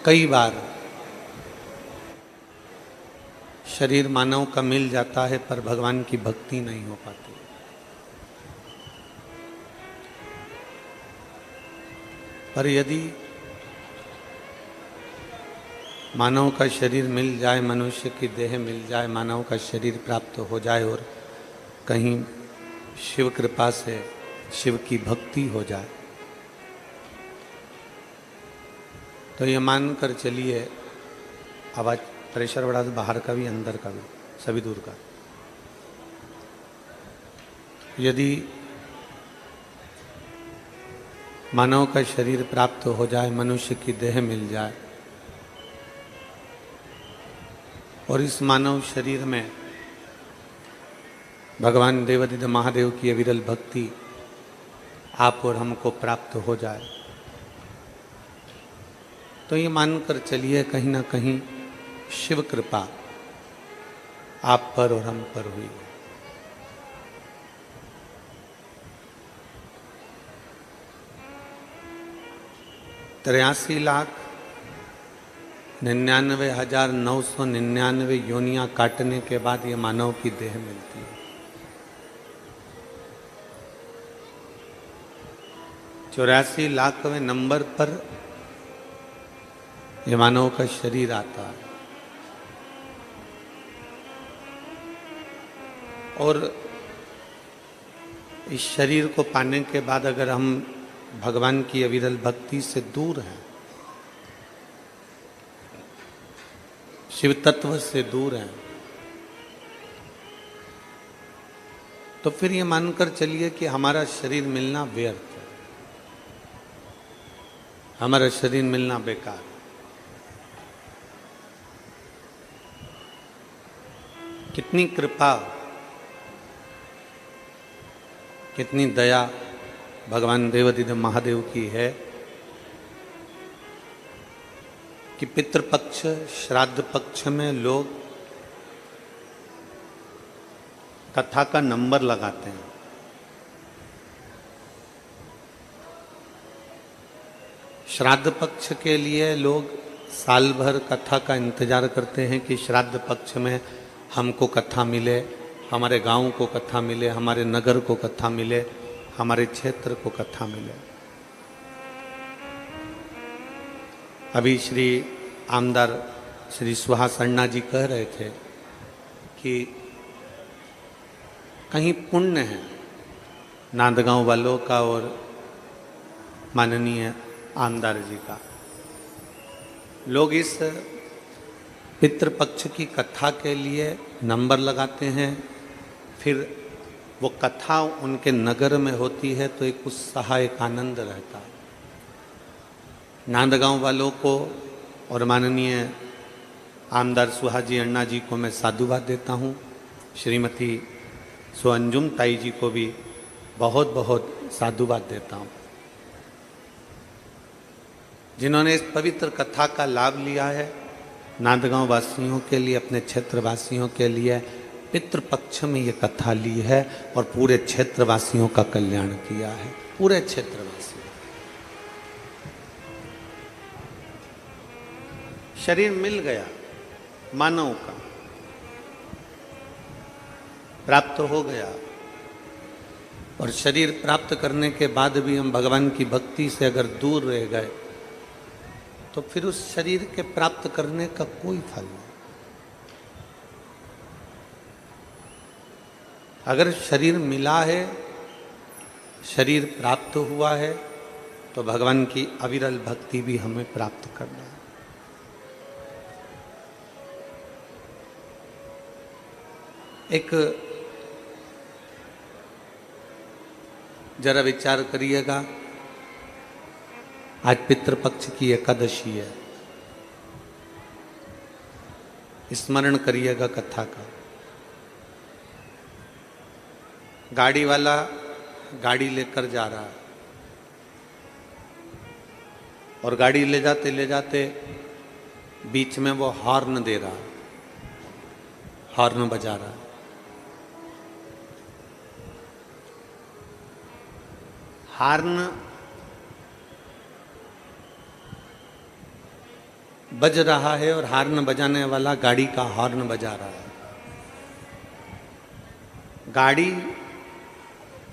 कई बार शरीर मानव का मिल जाता है पर भगवान की भक्ति नहीं हो पाती। पर यदि मानव का शरीर मिल जाए, मनुष्य की देह मिल जाए, मानव का शरीर प्राप्त हो जाए और कहीं शिव कृपा से शिव की भक्ति हो जाए, तो ये मानकर चलिए, आवाज प्रेशर बढ़ा दो, बाहर का भी अंदर का भी, सभी दूर का। यदि मानव का शरीर प्राप्त हो जाए, मनुष्य की देह मिल जाए और इस मानव शरीर में भगवान देवादिदेव महादेव की अविरल भक्ति आप और हमको प्राप्त हो जाए, तो ये मानकर चलिए कहीं ना कहीं शिव कृपा आप पर और हम पर हुई। 83,99,999 योनियां काटने के बाद ये मानव की देह मिलती है। 84 लाखवें नंबर पर ये मानव का शरीर आता है और इस शरीर को पाने के बाद अगर हम भगवान की अविरल भक्ति से दूर हैं, शिव तत्व से दूर हैं, तो फिर ये मानकर चलिए कि हमारा शरीर मिलना व्यर्थ है, हमारा शरीर मिलना बेकार है। कितनी कृपा, कितनी दया भगवान देवादिदेव महादेव की है कि पितृपक्ष श्राद्ध पक्ष में लोग कथा का नंबर लगाते हैं। श्राद्ध पक्ष के लिए लोग साल भर कथा का इंतजार करते हैं कि श्राद्ध पक्ष में हमको कथा मिले, हमारे गांव को कथा मिले, हमारे नगर को कथा मिले, हमारे क्षेत्र को कथा मिले। अभी श्री आमदार श्री सुहास अण्णा जी कह रहे थे कि कहीं पुण्य है नांदगांव वालों का और माननीय आमदार जी का। लोग इस पितृपक्ष की कथा के लिए नंबर लगाते हैं, फिर वो कथा उनके नगर में होती है तो एक उत्साह, एक आनंद रहता है। नांदगांव वालों को और माननीय आमदार सुहाजी अण्णा जी को मैं साधुवाद देता हूँ। श्रीमती सुअंजुम ताई जी को भी बहुत बहुत साधुवाद देता हूँ, जिन्होंने इस पवित्र कथा का लाभ लिया है। नांदगांव वासियों के लिए, अपने क्षेत्र वासियों के लिए पितृपक्ष में ये कथा ली है और पूरे क्षेत्रवासियों का कल्याण किया है। पूरे क्षेत्रवासी शरीर मिल गया, मानव का प्राप्त हो गया, और शरीर प्राप्त करने के बाद भी हम भगवान की भक्ति से अगर दूर रह गए तो फिर उस शरीर के प्राप्त करने का कोई फल नहीं। अगर शरीर मिला है, शरीर प्राप्त हुआ है, तो भगवान की अविरल भक्ति भी हमें प्राप्त करना है। एक जरा विचार करिएगा, आज पितृपक्ष की एकादशी है, स्मरण करिएगा कथा का। गाड़ी वाला गाड़ी लेकर जा रहा है और गाड़ी ले जाते बीच में वो हॉर्न दे रहा है, हॉर्न बजा रहा है। हॉर्न बज रहा है और हार्न बजाने वाला गाड़ी का हॉर्न बजा रहा है। गाड़ी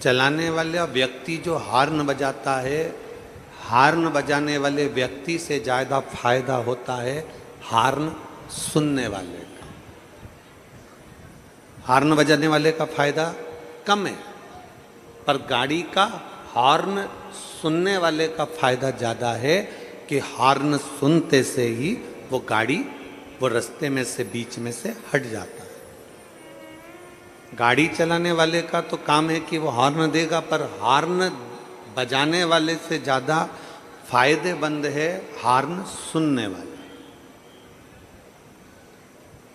चलाने वाला व्यक्ति जो हॉर्न बजाता है, हॉर्न बजाने वाले व्यक्ति से ज़्यादा फायदा होता है हॉर्न सुनने वाले का। हॉर्न बजाने वाले का फायदा कम है, पर गाड़ी का हॉर्न सुनने वाले का फायदा ज़्यादा है कि हॉर्न सुनते से ही वो गाड़ी वो रास्ते में से बीच में से हट जाता है। गाड़ी चलाने वाले का तो काम है कि वो हॉर्न देगा, पर हॉर्न बजाने वाले से ज़्यादा फायदेमंद है हॉर्न सुनने वाले।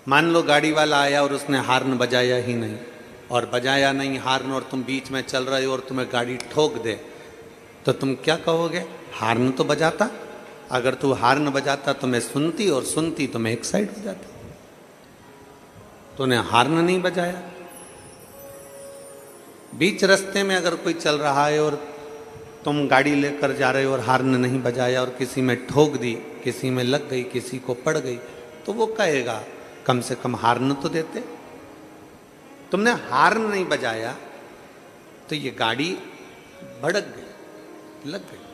मान लो गाड़ी वाला आया और उसने हॉर्न बजाया ही नहीं, और बजाया नहीं हॉर्न, और तुम बीच में चल रहे हो और तुम्हें गाड़ी ठोक दे, तो तुम क्या कहोगे? हॉर्न तो बजाता, अगर तू हॉर्न बजाता तो मैं सुनती, और सुनती तो मैं एक साइड हो जाती। तूने हॉर्न नहीं बजाया। बीच रास्ते में अगर कोई चल रहा है और तुम गाड़ी लेकर जा रहे हो और हॉर्न नहीं बजाया और किसी में ठोक दी, किसी में लग गई, किसी को पड़ गई, तो वो कहेगा कम से कम हॉर्न तो देते। तुमने हॉर्न नहीं बजाया तो ये गाड़ी भड़क गई, लग गई।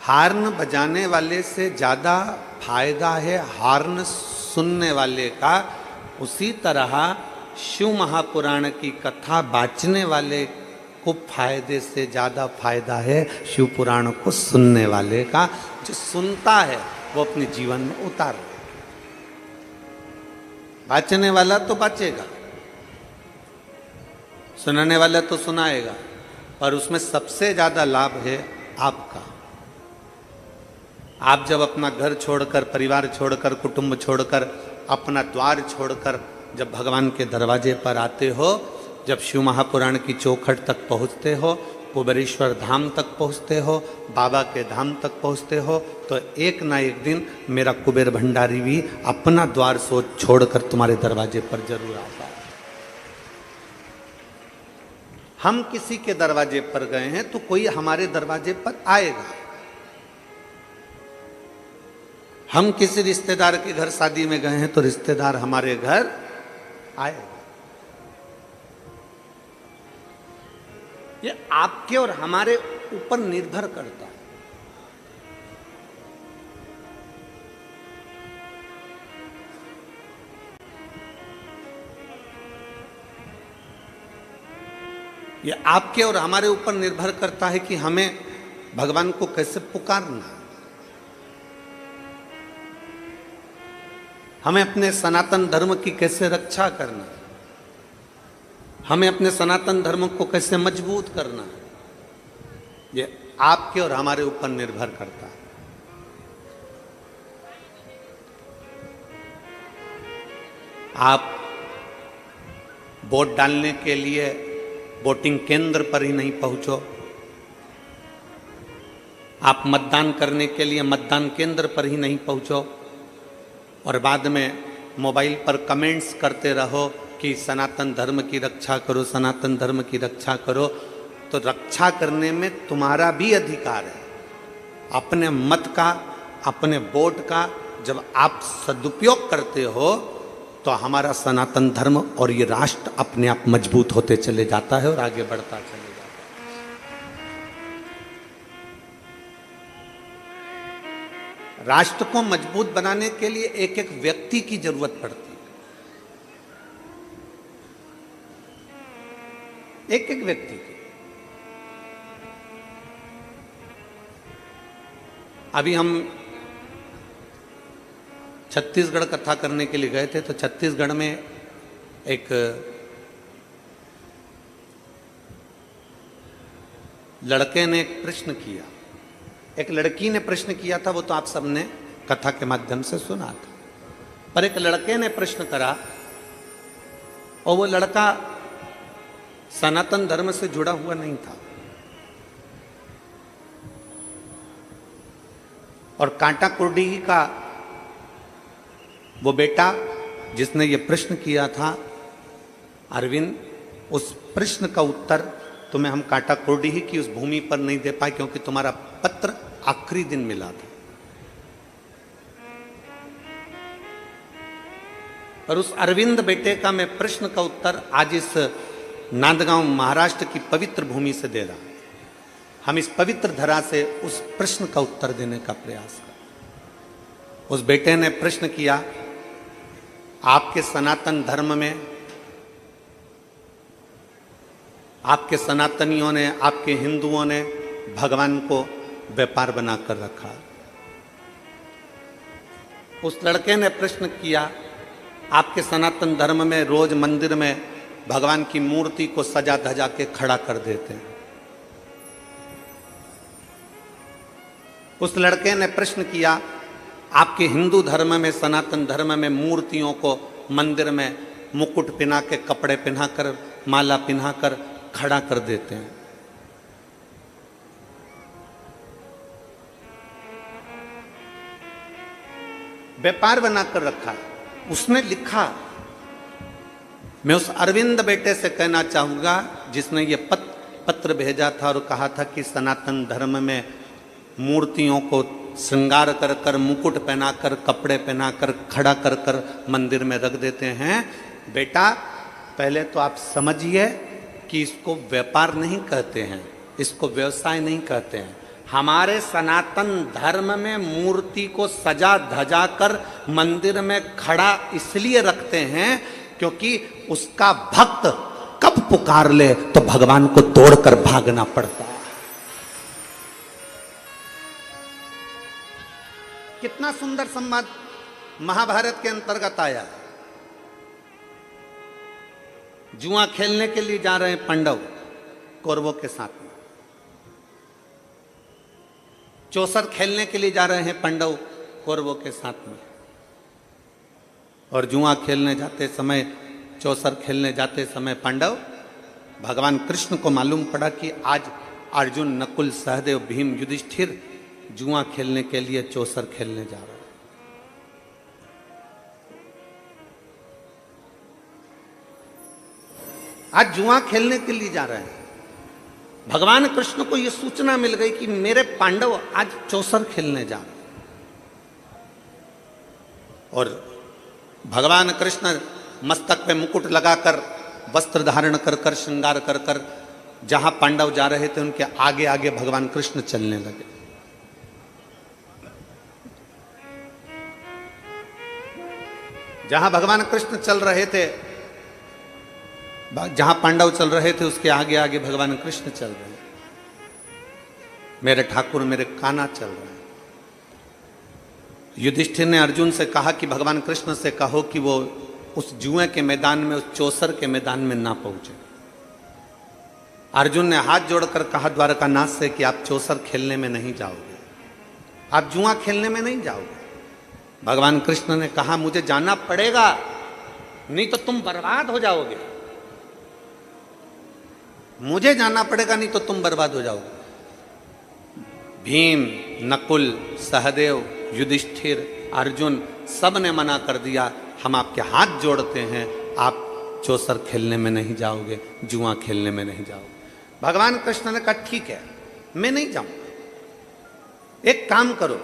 हॉर्न बजाने वाले से ज़्यादा फायदा है हॉर्न सुनने वाले का। उसी तरह शिव महापुराण की कथा बाँचने वाले को फायदे से ज़्यादा फायदा है शिव पुराण को सुनने वाले का। जो सुनता है वो अपने जीवन में उतार ले। बाँचने वाला तो बाँचेगा, सुनाने वाला तो सुनाएगा, पर उसमें सबसे ज़्यादा लाभ है आपका। आप जब अपना घर छोड़कर, परिवार छोड़कर, कुटुंब छोड़कर, अपना द्वार छोड़कर जब भगवान के दरवाजे पर आते हो, जब शिव महापुराण की चौखट तक पहुँचते हो, कुबेरेश्वर धाम तक पहुँचते हो, बाबा के धाम तक पहुँचते हो, तो एक ना एक दिन मेरा कुबेर भंडारी भी अपना द्वार सोच छोड़कर तुम्हारे दरवाजे पर जरूर आता है। हम किसी के दरवाजे पर गए हैं तो कोई हमारे दरवाजे पर आएगा। हम किसी रिश्तेदार के घर शादी में गए हैं तो रिश्तेदार हमारे घर आएगा। ये आपके और हमारे ऊपर निर्भर करता है। ये आपके और हमारे ऊपर निर्भर करता है कि हमें भगवान को कैसे पुकारना है। हमें अपने सनातन धर्म की कैसे रक्षा करना है, हमें अपने सनातन धर्म को कैसे मजबूत करना है, ये आपके और हमारे ऊपर निर्भर करता है। आप वोट डालने के लिए वोटिंग केंद्र पर ही नहीं पहुंचो, आप मतदान करने के लिए मतदान केंद्र पर ही नहीं पहुंचो, और बाद में मोबाइल पर कमेंट्स करते रहो कि सनातन धर्म की रक्षा करो, सनातन धर्म की रक्षा करो। तो रक्षा करने में तुम्हारा भी अधिकार है। अपने मत का, अपने वोट का जब आप सदुपयोग करते हो तो हमारा सनातन धर्म और ये राष्ट्र अपने आप मजबूत होते चले जाता है और आगे बढ़ता चले जाता है। राष्ट्र को मजबूत बनाने के लिए एक एक व्यक्ति की जरूरत पड़ती है, एक एक व्यक्ति की। अभी हम छत्तीसगढ़ कथा करने के लिए गए थे, तो छत्तीसगढ़ में एक लड़के ने एक प्रश्न किया, एक लड़की ने प्रश्न किया था, वो तो आप सबने कथा के माध्यम से सुना था। पर एक लड़के ने प्रश्न करा और वो लड़का सनातन धर्म से जुड़ा हुआ नहीं था, और कांटा कुर्डी का वो बेटा जिसने ये प्रश्न किया था, अरविंद, उस प्रश्न का उत्तर तुम्हें हम कांटा कुर्डी की उस भूमि पर नहीं दे पाए क्योंकि तुम्हारा पत्र आखिरी दिन मिला था। और उस अरविंद बेटे का मैं प्रश्न का उत्तर आज इस नांदगांव महाराष्ट्र की पवित्र भूमि से दे रहा हूं। हम इस पवित्र धरा से उस प्रश्न का उत्तर देने का प्रयास करें। उस बेटे ने प्रश्न किया, आपके सनातन धर्म में, आपके सनातनियों ने, आपके हिंदुओं ने भगवान को व्यापार बनाकर रखा। उस लड़के ने प्रश्न किया, आपके सनातन धर्म में रोज मंदिर में भगवान की मूर्ति को सजा धजा के खड़ा कर देते हैं। उस लड़के ने प्रश्न किया, आपके हिंदू धर्म में, सनातन धर्म में मूर्तियों को मंदिर में मुकुट पहना के, कपड़े पहनाकर, माला पहनाकर खड़ा कर देते हैं। व्यापार बनाकर रखा है। उसने लिखा, मैं उस अरविंद बेटे से कहना चाहूंगा जिसने ये पत्र भेजा था और कहा था कि सनातन धर्म में मूर्तियों को श्रृंगार कर कर, मुकुट पहनाकर, कपड़े पहनाकर खड़ा कर कर मंदिर में रख देते हैं। बेटा, पहले तो आप समझिए कि इसको व्यापार नहीं कहते हैं, इसको व्यवसाय नहीं कहते हैं। हमारे सनातन धर्म में मूर्ति को सजा धजा कर मंदिर में खड़ा इसलिए रखते हैं क्योंकि उसका भक्त कब पुकार ले तो भगवान को दौड़कर भागना पड़ता है। कितना सुंदर संवाद महाभारत के अंतर्गत आया। जुआ खेलने के लिए जा रहे हैं पांडव कौरवों के साथ में, चौसर खेलने के लिए जा रहे हैं पांडव कौरवों के साथ में, और जुआ खेलने जाते समय, चौसर खेलने जाते समय पांडव, भगवान कृष्ण को मालूम पड़ा कि आज अर्जुन, नकुल, सहदेव, भीम, युधिष्ठिर जुआ खेलने के लिए चौसर खेलने जा रहे हैं। आज जुआ खेलने के लिए जा रहे हैं। भगवान कृष्ण को यह सूचना मिल गई कि मेरे पांडव आज चौसर खेलने जा रहे हैं। और भगवान कृष्ण मस्तक पे मुकुट लगाकर, वस्त्र धारण कर कर, श्रृंगार कर कर जहां पांडव जा रहे थे उनके आगे आगे भगवान कृष्ण चलने लगे। जहां भगवान कृष्ण चल रहे थे, जहां पांडव चल रहे थे उसके आगे आगे भगवान कृष्ण चल रहे हैं। मेरे ठाकुर, मेरे कान्हा चल रहे हैं। युधिष्ठिर ने अर्जुन से कहा कि भगवान कृष्ण से कहो कि वो उस जुए के मैदान में, उस चौसर के मैदान में ना पहुंचे। अर्जुन ने हाथ जोड़कर कहा द्वारकानाथ से कि आप चौसर खेलने में नहीं जाओगे, आप जुआ खेलने में नहीं जाओगे। भगवान कृष्ण ने कहा मुझे जाना पड़ेगा, नहीं तो तुम बर्बाद हो जाओगे। मुझे जाना पड़ेगा, नहीं तो तुम बर्बाद हो जाओगे। भीम, नकुल, सहदेव, युधिष्ठिर, अर्जुन सब ने मना कर दिया, हम आपके हाथ जोड़ते हैं, आप चौसर खेलने में नहीं जाओगे, जुआ खेलने में नहीं जाओगे। भगवान कृष्ण ने कहा ठीक है, मैं नहीं जाऊंगा। एक काम करो,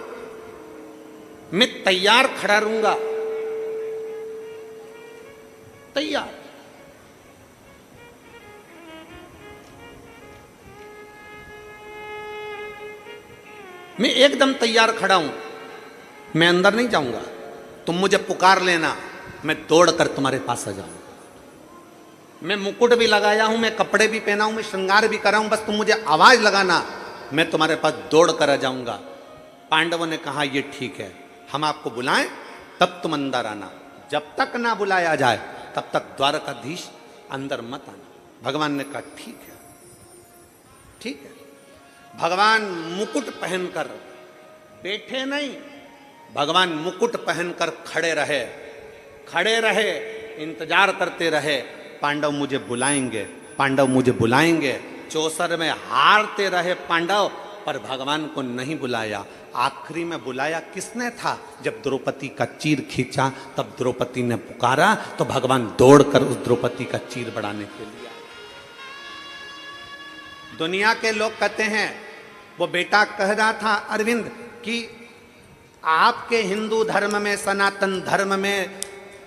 मैं तैयार खड़ा रहूंगा, तैयार। मैं एकदम तैयार खड़ा हूं, मैं अंदर नहीं जाऊंगा। तुम मुझे पुकार लेना, मैं दौड़कर तुम्हारे पास आ जाऊंगा। मैं मुकुट भी लगाया हूं, मैं कपड़े भी पहना हूं, मैं श्रृंगार भी कर रहा हूं, बस तुम मुझे आवाज लगाना, मैं तुम्हारे पास दौड़ कर आ जाऊंगा। पांडवों ने कहा ये ठीक है, हम आपको बुलाएं तब तुम अंदर आना, जब तक ना बुलाया जाए तब तक द्वारकाधीश अंदर मत आना। भगवान ने कहा ठीक है, ठीक है। भगवान मुकुट पहनकर बैठे नहीं, भगवान मुकुट पहनकर खड़े रहे, खड़े रहे, इंतजार करते रहे, पांडव मुझे बुलाएंगे, पांडव मुझे बुलाएंगे। चौसर में हारते रहे पांडव, पर भगवान को नहीं बुलाया। आखिरी में बुलाया किसने था? जब द्रौपदी का चीर खींचा तब द्रौपदी ने पुकारा तो भगवान दौड़कर उस द्रौपदी का चीर बढ़ाने के लिए आए। दुनिया के लोग कहते हैं, वो बेटा कह रहा था अरविंद कि आपके हिंदू धर्म में, सनातन धर्म में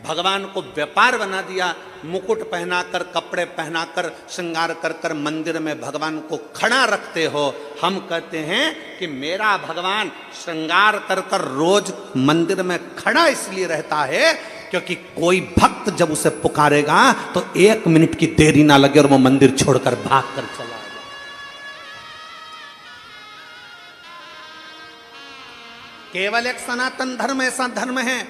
भगवान को व्यापार बना दिया, मुकुट पहनाकर, कपड़े पहनाकर, श्रृंगार कर कर मंदिर में भगवान को खड़ा रखते हो। हम कहते हैं कि मेरा भगवान श्रृंगार कर कर रोज मंदिर में खड़ा इसलिए रहता है क्योंकि कोई भक्त जब उसे पुकारेगा तो 1 मिनट की देरी ना लगे और वो मंदिर छोड़कर भाग कर चला जाए। केवल एक सनातन धर्म ऐसा धर्म है,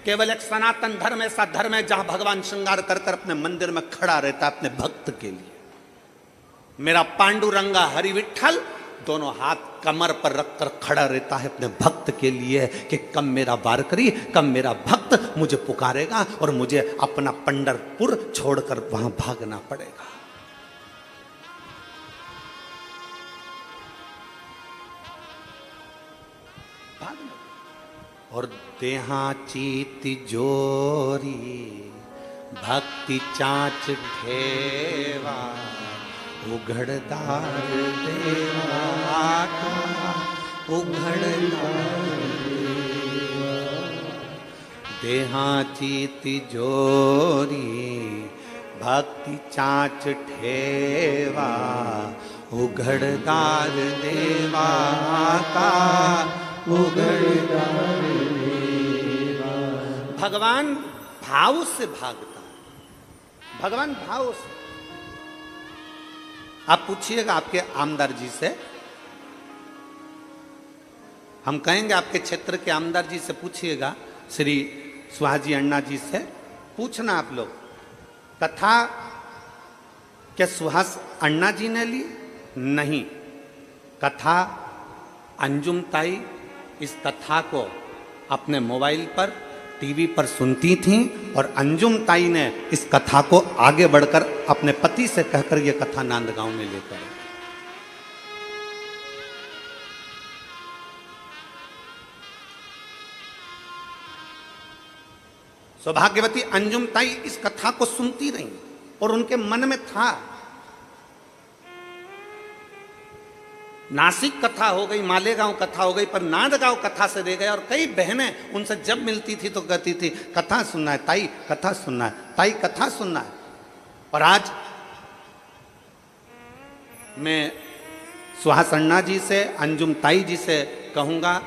केवल एक सनातन धर्म ऐसा धर्म है जहां भगवान श्रृंगार कर कर अपने मंदिर में खड़ा रहता है अपने भक्त के लिए। मेरा पांडुरंगा हरि विठ्ठल दोनों हाथ कमर पर रखकर खड़ा रहता है अपने भक्त के लिए कि कब मेरा वारकरी, कब मेरा भक्त मुझे पुकारेगा और मुझे अपना पंढरपुर छोड़कर वहां भागना पड़ेगा। और देहा चीत जोरी भक्ति चाच ठेवा उघड़दार देवा का उघड़दार देहा चीत जोरी भक्ति चाच ठेवा उघड़दार देवा का उघड़दार देवा। भगवान भाव से भागता है, भगवान भाव से। आप पूछिएगा आपके आमदार जी से, हम कहेंगे आपके क्षेत्र के आमदार जी से पूछिएगा, श्री सुहाजी अण्णा जी से पूछना आप लोग, कथा क्या सुहास अण्णा जी ने ली? नहीं, कथा अंजुम ताई इस कथा को अपने मोबाइल पर, टीवी पर सुनती थीं और अंजुम ताई ने इस कथा को आगे बढ़कर अपने पति से कहकर यह कथा नांदगांव में लेकर आई। सौभाग्यवती अंजुम ताई इस कथा को सुनती रही और उनके मन में था। नासिक कथा हो गई, मालेगांव कथा हो गई, पर नांदगांव कथा से रह गए। और कई बहनें उनसे जब मिलती थी तो कहती थी कथा सुनना है ताई, कथा सुनना है ताई, कथा सुनना है। और आज मैं सुहास अण्णा जी से, अंजुम ताई जी से कहूंगा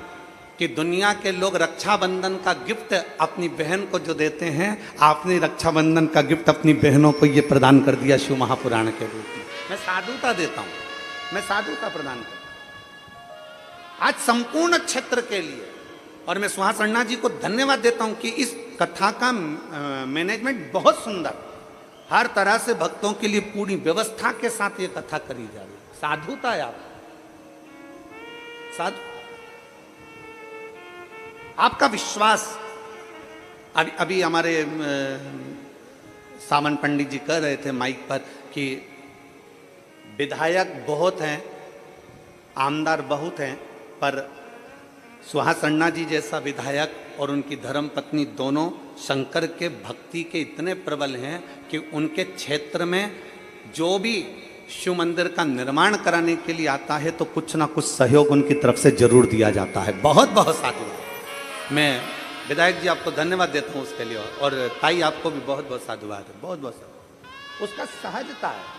कि दुनिया के लोग रक्षाबंधन का गिफ्ट अपनी बहन को जो देते हैं, आपने रक्षाबंधन का गिफ्ट अपनी बहनों को ये प्रदान कर दिया शिव महापुराण के रूप में। मैं साधुता देता हूं, मैं साधुता प्रदान करता हूं आज संपूर्ण क्षेत्र के लिए। और मैं सुहास अण्णा जी को धन्यवाद देता हूं कि इस कथा का मैनेजमेंट बहुत सुंदर, हर तरह से भक्तों के लिए पूरी व्यवस्था के साथ ये कथा करी जा रही है। साधुता है आप, साधु आपका विश्वास। अभी हमारे सामन पंडित जी कह रहे थे माइक पर कि विधायक बहुत हैं, आमदार बहुत हैं, पर सुहास अण्णा जी जैसा विधायक और उनकी धर्मपत्नी दोनों शंकर के भक्ति के इतने प्रबल हैं कि उनके क्षेत्र में जो भी शिव मंदिर का निर्माण कराने के लिए आता है तो कुछ ना कुछ सहयोग उनकी तरफ से जरूर दिया जाता है। बहुत बहुत साधुवाद। मैं विधायक जी आपको धन्यवाद देता हूँ उसके लिए, और ताई आपको भी बहुत बहुत साधुवाद है, बहुत बहुत साधुवाद। उसका सहजता है।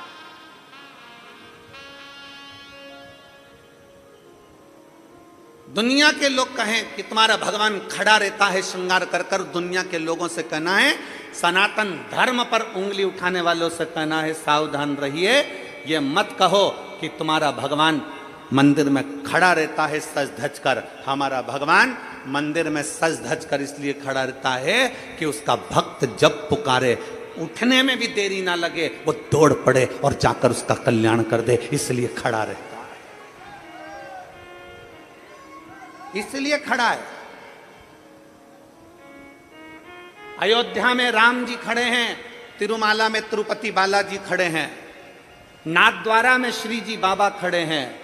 दुनिया के लोग कहें कि तुम्हारा भगवान खड़ा रहता है श्रृंगार कर कर, दुनिया के लोगों से कहना है, सनातन धर्म पर उंगली उठाने वालों से कहना है सावधान रहिए। ये मत कहो कि तुम्हारा भगवान मंदिर में खड़ा रहता है सज धज कर। हमारा भगवान मंदिर में सज धज कर इसलिए खड़ा रहता है कि उसका भक्त जब पुकारे, उठने में भी देरी ना लगे, वो दौड़ पड़े और जाकर उसका कल्याण कर दे, इसलिए खड़ा रहता है, इसलिए खड़ा है। अयोध्या में राम जी खड़े हैं, तिरुमाला में तिरुपति बालाजी खड़े हैं, नाथद्वारा में श्री जी बाबा खड़े हैं,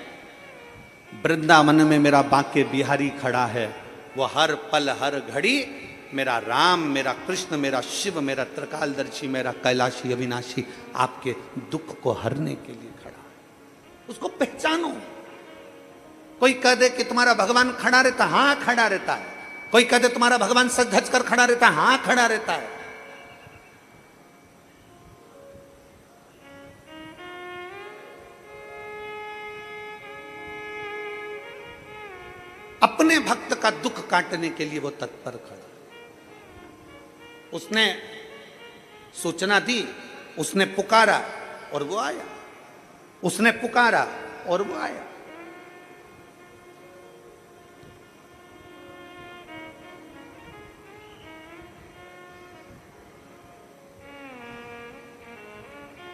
वृंदावन में मेरा बांके बिहारी खड़ा है। वो हर पल हर घड़ी मेरा राम, मेरा कृष्ण, मेरा शिव, मेरा त्रिकालदर्शी, मेरा कैलाशी अविनाशी आपके दुख को हरने के लिए खड़ा है। उसको पहचानो। कोई कह दे कि तुम्हारा भगवान खड़ा रहता, हाँ खड़ा रहता है। कोई कह दे तुम्हारा भगवान सज धज कर खड़ा रहता है, हाँ खड़ा रहता है। अपने भक्त का दुख काटने के लिए वो तत्पर खड़ा। उसने सूचना दी, उसने पुकारा और वो आया, उसने पुकारा और वो आया।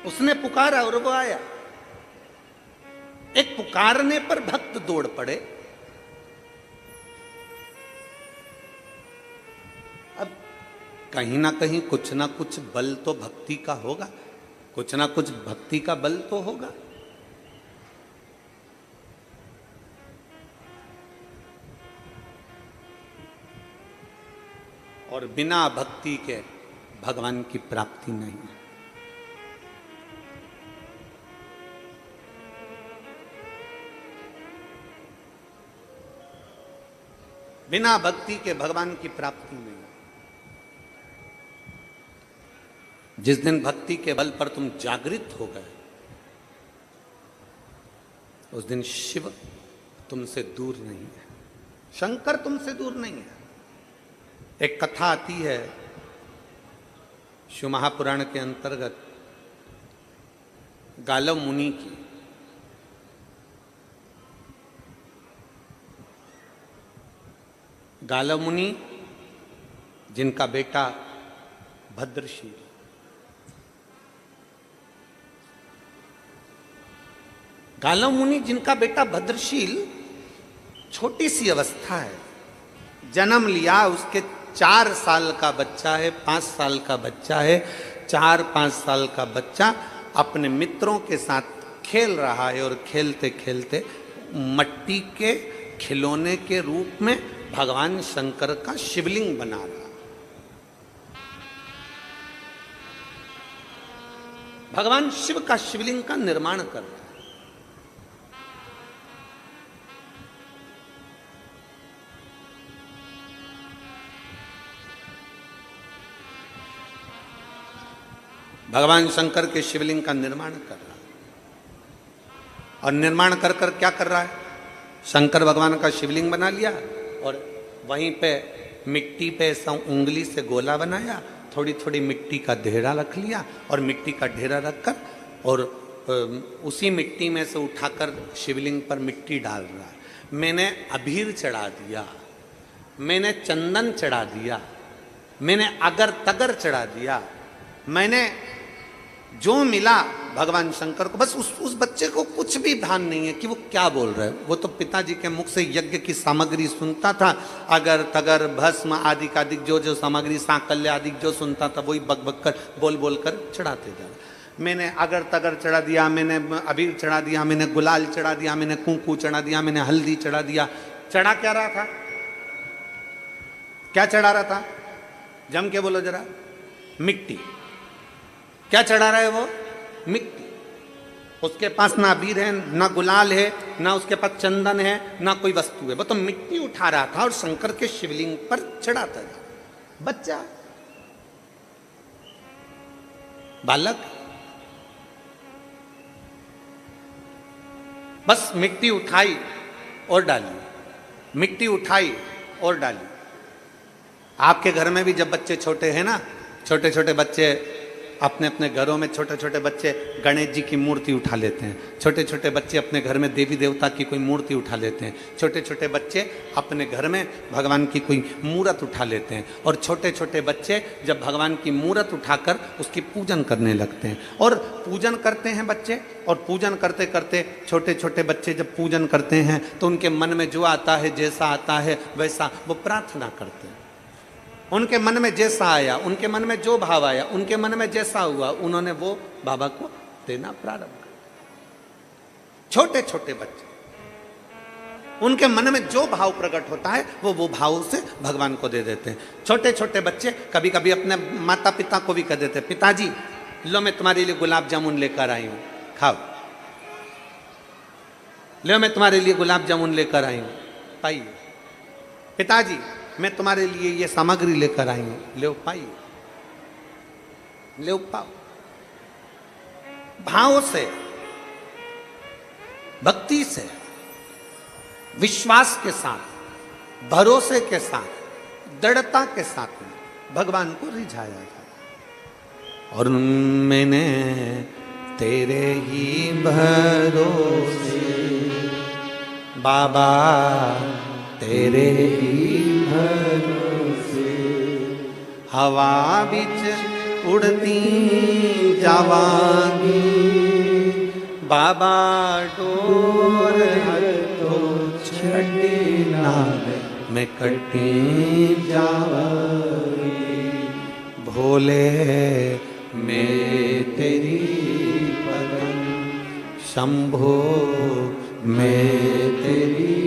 उसने पुकारा और वो आया। एक पुकारने पर भक्त दौड़ पड़े। अब कहीं ना कहीं कुछ ना कुछ बल तो भक्ति का होगा, कुछ ना कुछ भक्ति का बल तो होगा। और बिना भक्ति के भगवान की प्राप्ति नहीं है। बिना भक्ति के भगवान की प्राप्ति नहीं। जिस दिन भक्ति के बल पर तुम जागृत हो गए, उस दिन शिव तुमसे दूर नहीं है, शंकर तुमसे दूर नहीं है। एक कथा आती है शिव महापुराण के अंतर्गत गालव मुनि की। गालव मुनि जिनका बेटा भद्रशील, गालव मुनि जिनका बेटा भद्रशील छोटी सी अवस्था है, जन्म लिया, उसके 4 साल का बच्चा है, 5 साल का बच्चा है। 4-5 साल का बच्चा अपने मित्रों के साथ खेल रहा है और खेलते खेलते मट्टी के खिलौने के रूप में भगवान शंकर का शिवलिंग बना रहा। भगवान शिव का शिवलिंग का निर्माण कर रहा। भगवान शंकर के शिवलिंग का निर्माण कर रहा है। और निर्माण कर कर क्या कर रहा है? शंकर भगवान का शिवलिंग बना लिया और वहीं पे मिट्टी पे ऐसा उंगली से गोला बनाया, थोड़ी थोड़ी मिट्टी का ढेरा रख लिया और मिट्टी का ढेरा रखकर और उसी मिट्टी में से उठाकर शिवलिंग पर मिट्टी डाल रहा है। मैंने अबीर चढ़ा दिया, मैंने चंदन चढ़ा दिया, मैंने अगर तगर चढ़ा दिया, मैंने जो मिला भगवान शंकर को। बस उस बच्चे को कुछ भी ध्यान नहीं है कि वो क्या बोल रहा है। वो तो पिताजी के मुख से यज्ञ की सामग्री सुनता था, अगर तगर भस्म आदि आदिक जो सामग्री सांकल्य आदि जो सुनता था वही बक बक कर बोल बोल कर चढ़ाते जा रहा। मैंने अगर तगर चढ़ा दिया, मैंने अबीर चढ़ा दिया, मैंने गुलाल चढ़ा दिया, मैंने कुंकू चढ़ा दिया, मैंने हल्दी चढ़ा दिया। चढ़ा क्या रहा था? क्या चढ़ा रहा था? जम के बोलो जरा। मिट्टी। क्या चढ़ा रहा है वो? मिट्टी। उसके पास ना अबीर है, ना गुलाल है, ना उसके पास चंदन है, ना कोई वस्तु है। वो तो मिट्टी उठा रहा था और शंकर के शिवलिंग पर चढ़ाता था। बच्चा, बालक, बस मिट्टी उठाई और डाली, मिट्टी उठाई और डाली। आपके घर में भी जब बच्चे छोटे हैं ना, छोटे छोटे बच्चे अपने अपने घरों में, छोटे छोटे बच्चे गणेश जी की मूर्ति उठा लेते हैं, छोटे छोटे बच्चे अपने घर में देवी देवता की कोई मूर्ति उठा लेते हैं, छोटे छोटे बच्चे अपने घर में भगवान की कोई मूर्त उठा लेते हैं। और छोटे छोटे बच्चे जब भगवान की मूर्त उठाकर उसकी पूजन करने लगते हैं और पूजन करते हैं बच्चे। और पूजन करते करते छोटे छोटे बच्चे जब पूजन करते हैं तो उनके मन में जो आता है, जैसा आता है वैसा वो प्रार्थना करते हैं। उनके मन में जैसा आया, उनके मन में जो भाव आया, उनके मन में जैसा हुआ, उन्होंने वो बाबा को देना प्रारंभ कर। छोटे छोटे बच्चे, उनके मन में जो भाव प्रकट होता है वो भाव से भगवान को दे देते हैं। छोटे छोटे बच्चे कभी कभी अपने माता पिता को भी कह देते हैं, पिताजी लो मैं तुम्हारे लिए गुलाब जामुन लेकर आई हूं, खाओ। लो मैं तुम्हारे लिए गुलाब जामुन लेकर आई हूं, पाइए। पिताजी मैं तुम्हारे लिए ये सामग्री लेकर आई हूं, ले पाइए, ले पाओ। भाव से, भक्ति से, विश्वास के साथ भरोसे के साथ, दृढ़ता के साथ में भगवान को रिझाया जाए। और मैंने तेरे ही भरोसे बाबा, तेरे ही भरोसे हवा बिच उड़ती जावांगी बाबा, डोर तो छड़ी ना मैं कटी जावांगी। भोले मैं तेरी पदम, शंभो मैं तेरी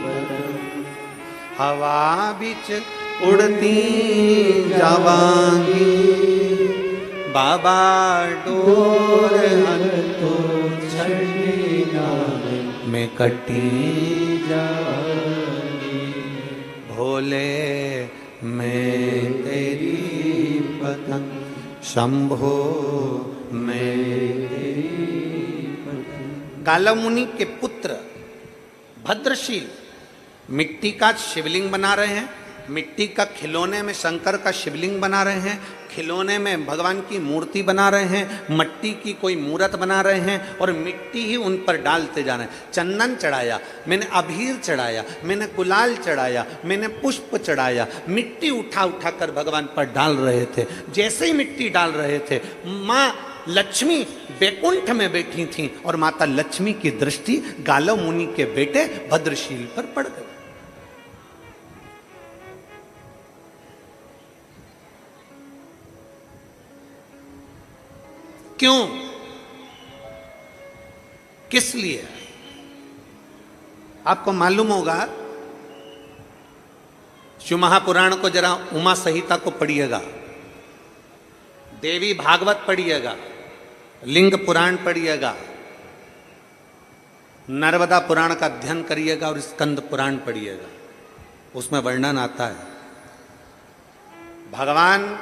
पदम हवा बिच उड़ती जावांगी बाबा, डोर तो छड़ी ना मैं कटी जावांगी। भोले मैं तेरी पदम, शंभो मैं तेरी पदम। गालव मुनि के पुत्र भद्रशील मिट्टी का शिवलिंग बना रहे हैं, मिट्टी का खिलौने में शंकर का शिवलिंग बना रहे हैं, खिलौने में भगवान की मूर्ति बना रहे हैं, मट्टी की कोई मूर्त बना रहे हैं और मिट्टी ही उन पर डालते जा रहे हैं। चंदन चढ़ाया, मैंने अबीर चढ़ाया, मैंने गुलाल चढ़ाया, मैंने पुष्प चढ़ाया, मिट्टी उठा उठा कर भगवान पर डाल रहे थे। जैसे ही मिट्टी डाल रहे थे, माँ लक्ष्मी बैकुंठ में बैठी थी और माता लक्ष्मी की दृष्टि गालव मुनि के बेटे भद्रशील पर पड़ गई। क्यों, किस लिए? आपको मालूम होगा, शिव महापुराण को जरा उमा संहिता को पढ़िएगा, देवी भागवत पढ़िएगा, लिंग पुराण पढ़िएगा, नर्मदा पुराण का अध्ययन करिएगा और स्कंद पुराण पढ़िएगा। उसमें वर्णन आता है भगवान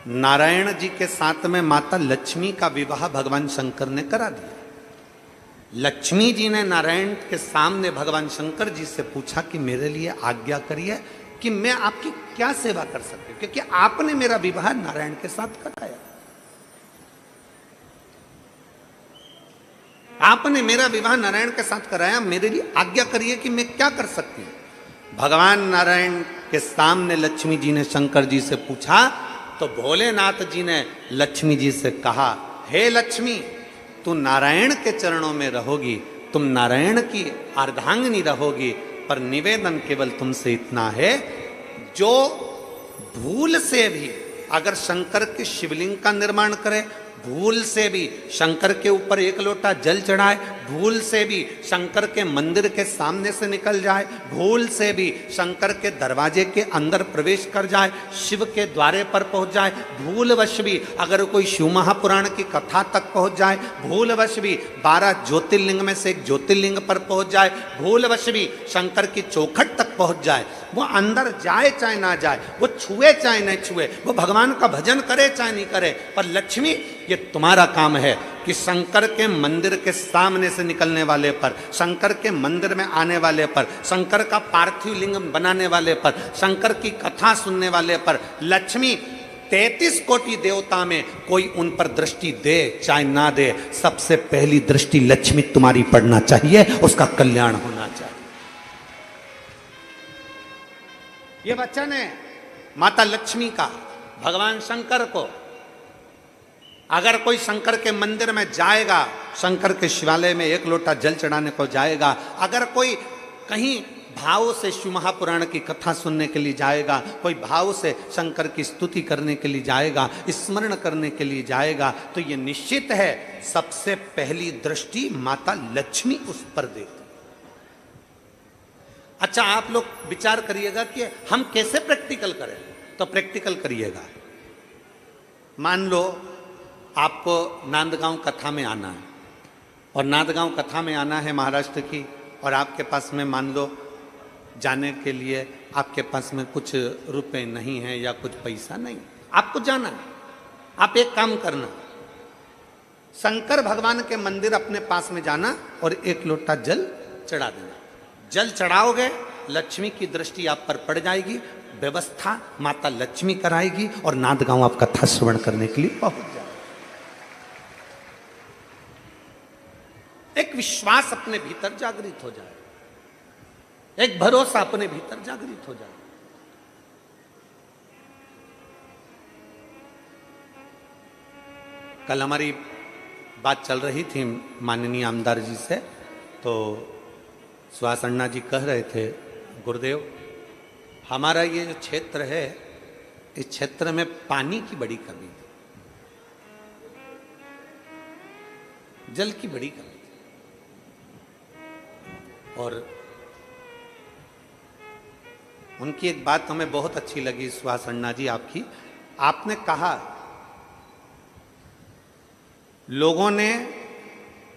नारायण जी के साथ में माता लक्ष्मी का विवाह भगवान शंकर ने करा दिया। लक्ष्मी जी ने नारायण के सामने भगवान शंकर जी से पूछा कि मेरे लिए आज्ञा करिए कि मैं आपकी क्या सेवा कर सकती हूं, क्योंकि आपने मेरा विवाह नारायण के साथ कराया, आपने मेरा विवाह नारायण के साथ कराया, मेरे लिए आज्ञा करिए कि मैं क्या कर सकती हूं। भगवान नारायण के सामने लक्ष्मी जी ने शंकर जी से पूछा तो भोलेनाथ जी ने लक्ष्मी जी से कहा, हे लक्ष्मी, तू नारायण के चरणों में रहोगी, तुम नारायण की अर्धांगिनी रहोगी, पर निवेदन केवल तुमसे इतना है, जो भूल से भी अगर शंकर के शिवलिंग का निर्माण करे, भूल से भी शंकर के ऊपर एक लोटा जल चढ़ाए, भूल से भी शंकर के मंदिर के सामने से निकल जाए, भूल से भी शंकर के दरवाजे के अंदर प्रवेश कर जाए, शिव के द्वारे पर पहुंच जाए, भूलवश भी अगर कोई शिव महापुराण की कथा तक पहुंच जाए, भूलवश भी 12 ज्योतिर्लिंग में से एक ज्योतिर्लिंग पर पहुंच जाए, भूलवश भी शंकर की चौखट तक पहुंच जाए, वो अंदर जाए चाहे ना जाए, वो छुए चाहे नहीं छुए, वो भगवान का भजन करे चाहे नहीं करे, पर लक्ष्मी ये तुम्हारा काम है कि शंकर के मंदिर के सामने से निकलने वाले पर, शंकर के मंदिर में आने वाले पर, शंकर का पार्थिव लिंग बनाने वाले पर, शंकर की कथा सुनने वाले पर लक्ष्मी 33 कोटि देवता में कोई उन पर दृष्टि दे चाहे ना दे, सबसे पहली दृष्टि लक्ष्मी तुम्हारी पड़ना चाहिए, उसका कल्याण होना चाहिए। ये वचन है माता लक्ष्मी का भगवान शंकर को। अगर कोई शंकर के मंदिर में जाएगा, शंकर के शिवालय में एक लोटा जल चढ़ाने को जाएगा, अगर कोई कहीं भाव से शिव महापुराण की कथा सुनने के लिए जाएगा, कोई भाव से शंकर की स्तुति करने के लिए जाएगा, स्मरण करने के लिए जाएगा, तो ये निश्चित है सबसे पहली दृष्टि माता लक्ष्मी उस पर देती। अच्छा, आप लोग विचार करिएगा कि हम कैसे प्रैक्टिकल करें, तो प्रैक्टिकल करिएगा। मान लो आपको नांदगांव कथा में आना है, और नांदगांव कथा में आना है महाराष्ट्र की, और आपके पास में मान लो जाने के लिए आपके पास में कुछ रुपए नहीं है या कुछ पैसा नहीं, आपको जाना है। आप एक काम करना, शंकर भगवान के मंदिर अपने पास में जाना और एक लोटा जल चढ़ा देना। जल चढ़ाओगे लक्ष्मी की दृष्टि आप पर पड़ जाएगी, व्यवस्था माता लक्ष्मी कराएगी और नांदगांव आप कथा श्रवण करने के लिए पहुंच जाए। एक विश्वास अपने भीतर जागृत हो जाए, एक भरोसा अपने भीतर जागृत हो जाए। कल हमारी बात चल रही थी माननीय आमदार जी से, तो सुहास अन्ना जी कह रहे थे, गुरुदेव हमारा ये जो क्षेत्र है, इस क्षेत्र में पानी की बड़ी कमी थी, जल की बड़ी कमी थी। और उनकी एक बात हमें बहुत अच्छी लगी सुहास अन्ना जी आपकी, आपने कहा लोगों ने,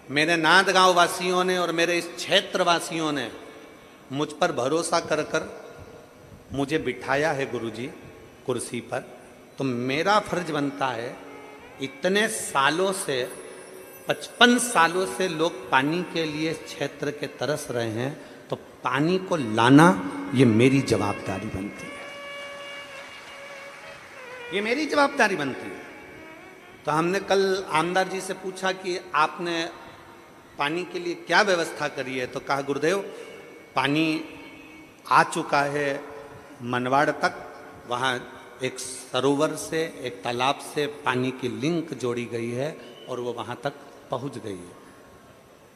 मेरे नांदगांव वासियों ने और मेरे इस क्षेत्र वासियों ने मुझ पर भरोसा कर कर मुझे बिठाया है गुरुजी कुर्सी पर, तो मेरा फर्ज बनता है, इतने सालों से 55 सालों से लोग पानी के लिए क्षेत्र के तरस रहे हैं, तो पानी को लाना ये मेरी जवाबदारी बनती है, ये मेरी जवाबदारी बनती है। तो हमने कल आमदार जी से पूछा कि आपने पानी के लिए क्या व्यवस्था करी है, तो कहा गुरुदेव पानी आ चुका है मनवाड़ तक, वहाँ एक सरोवर से, एक तालाब से पानी की लिंक जोड़ी गई है और वो वहाँ तक पहुँच गई है।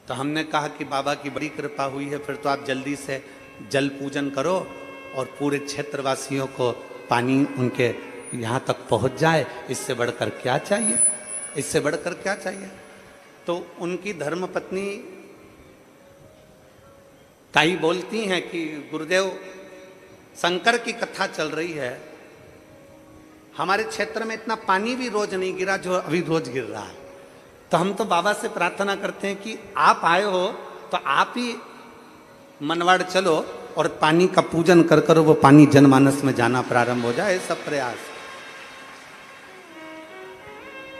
तो हमने कहा कि बाबा की बड़ी कृपा हुई है, फिर तो आप जल्दी से जल पूजन करो और पूरे क्षेत्रवासियों को पानी उनके यहाँ तक पहुँच जाए, इससे बढ़कर क्या चाहिए, इससे बढ़कर क्या चाहिए। तो उनकी धर्मपत्नी ताई बोलती हैं कि गुरुदेव शंकर की कथा चल रही है, हमारे क्षेत्र में इतना पानी भी रोज नहीं गिरा जो अभी रोज गिर रहा है, तो हम तो बाबा से प्रार्थना करते हैं कि आप आए हो तो आप ही मनवाड़ चलो और पानी का पूजन कर कर वो पानी जनमानस में जाना प्रारंभ हो जाए। ऐसा प्रयास,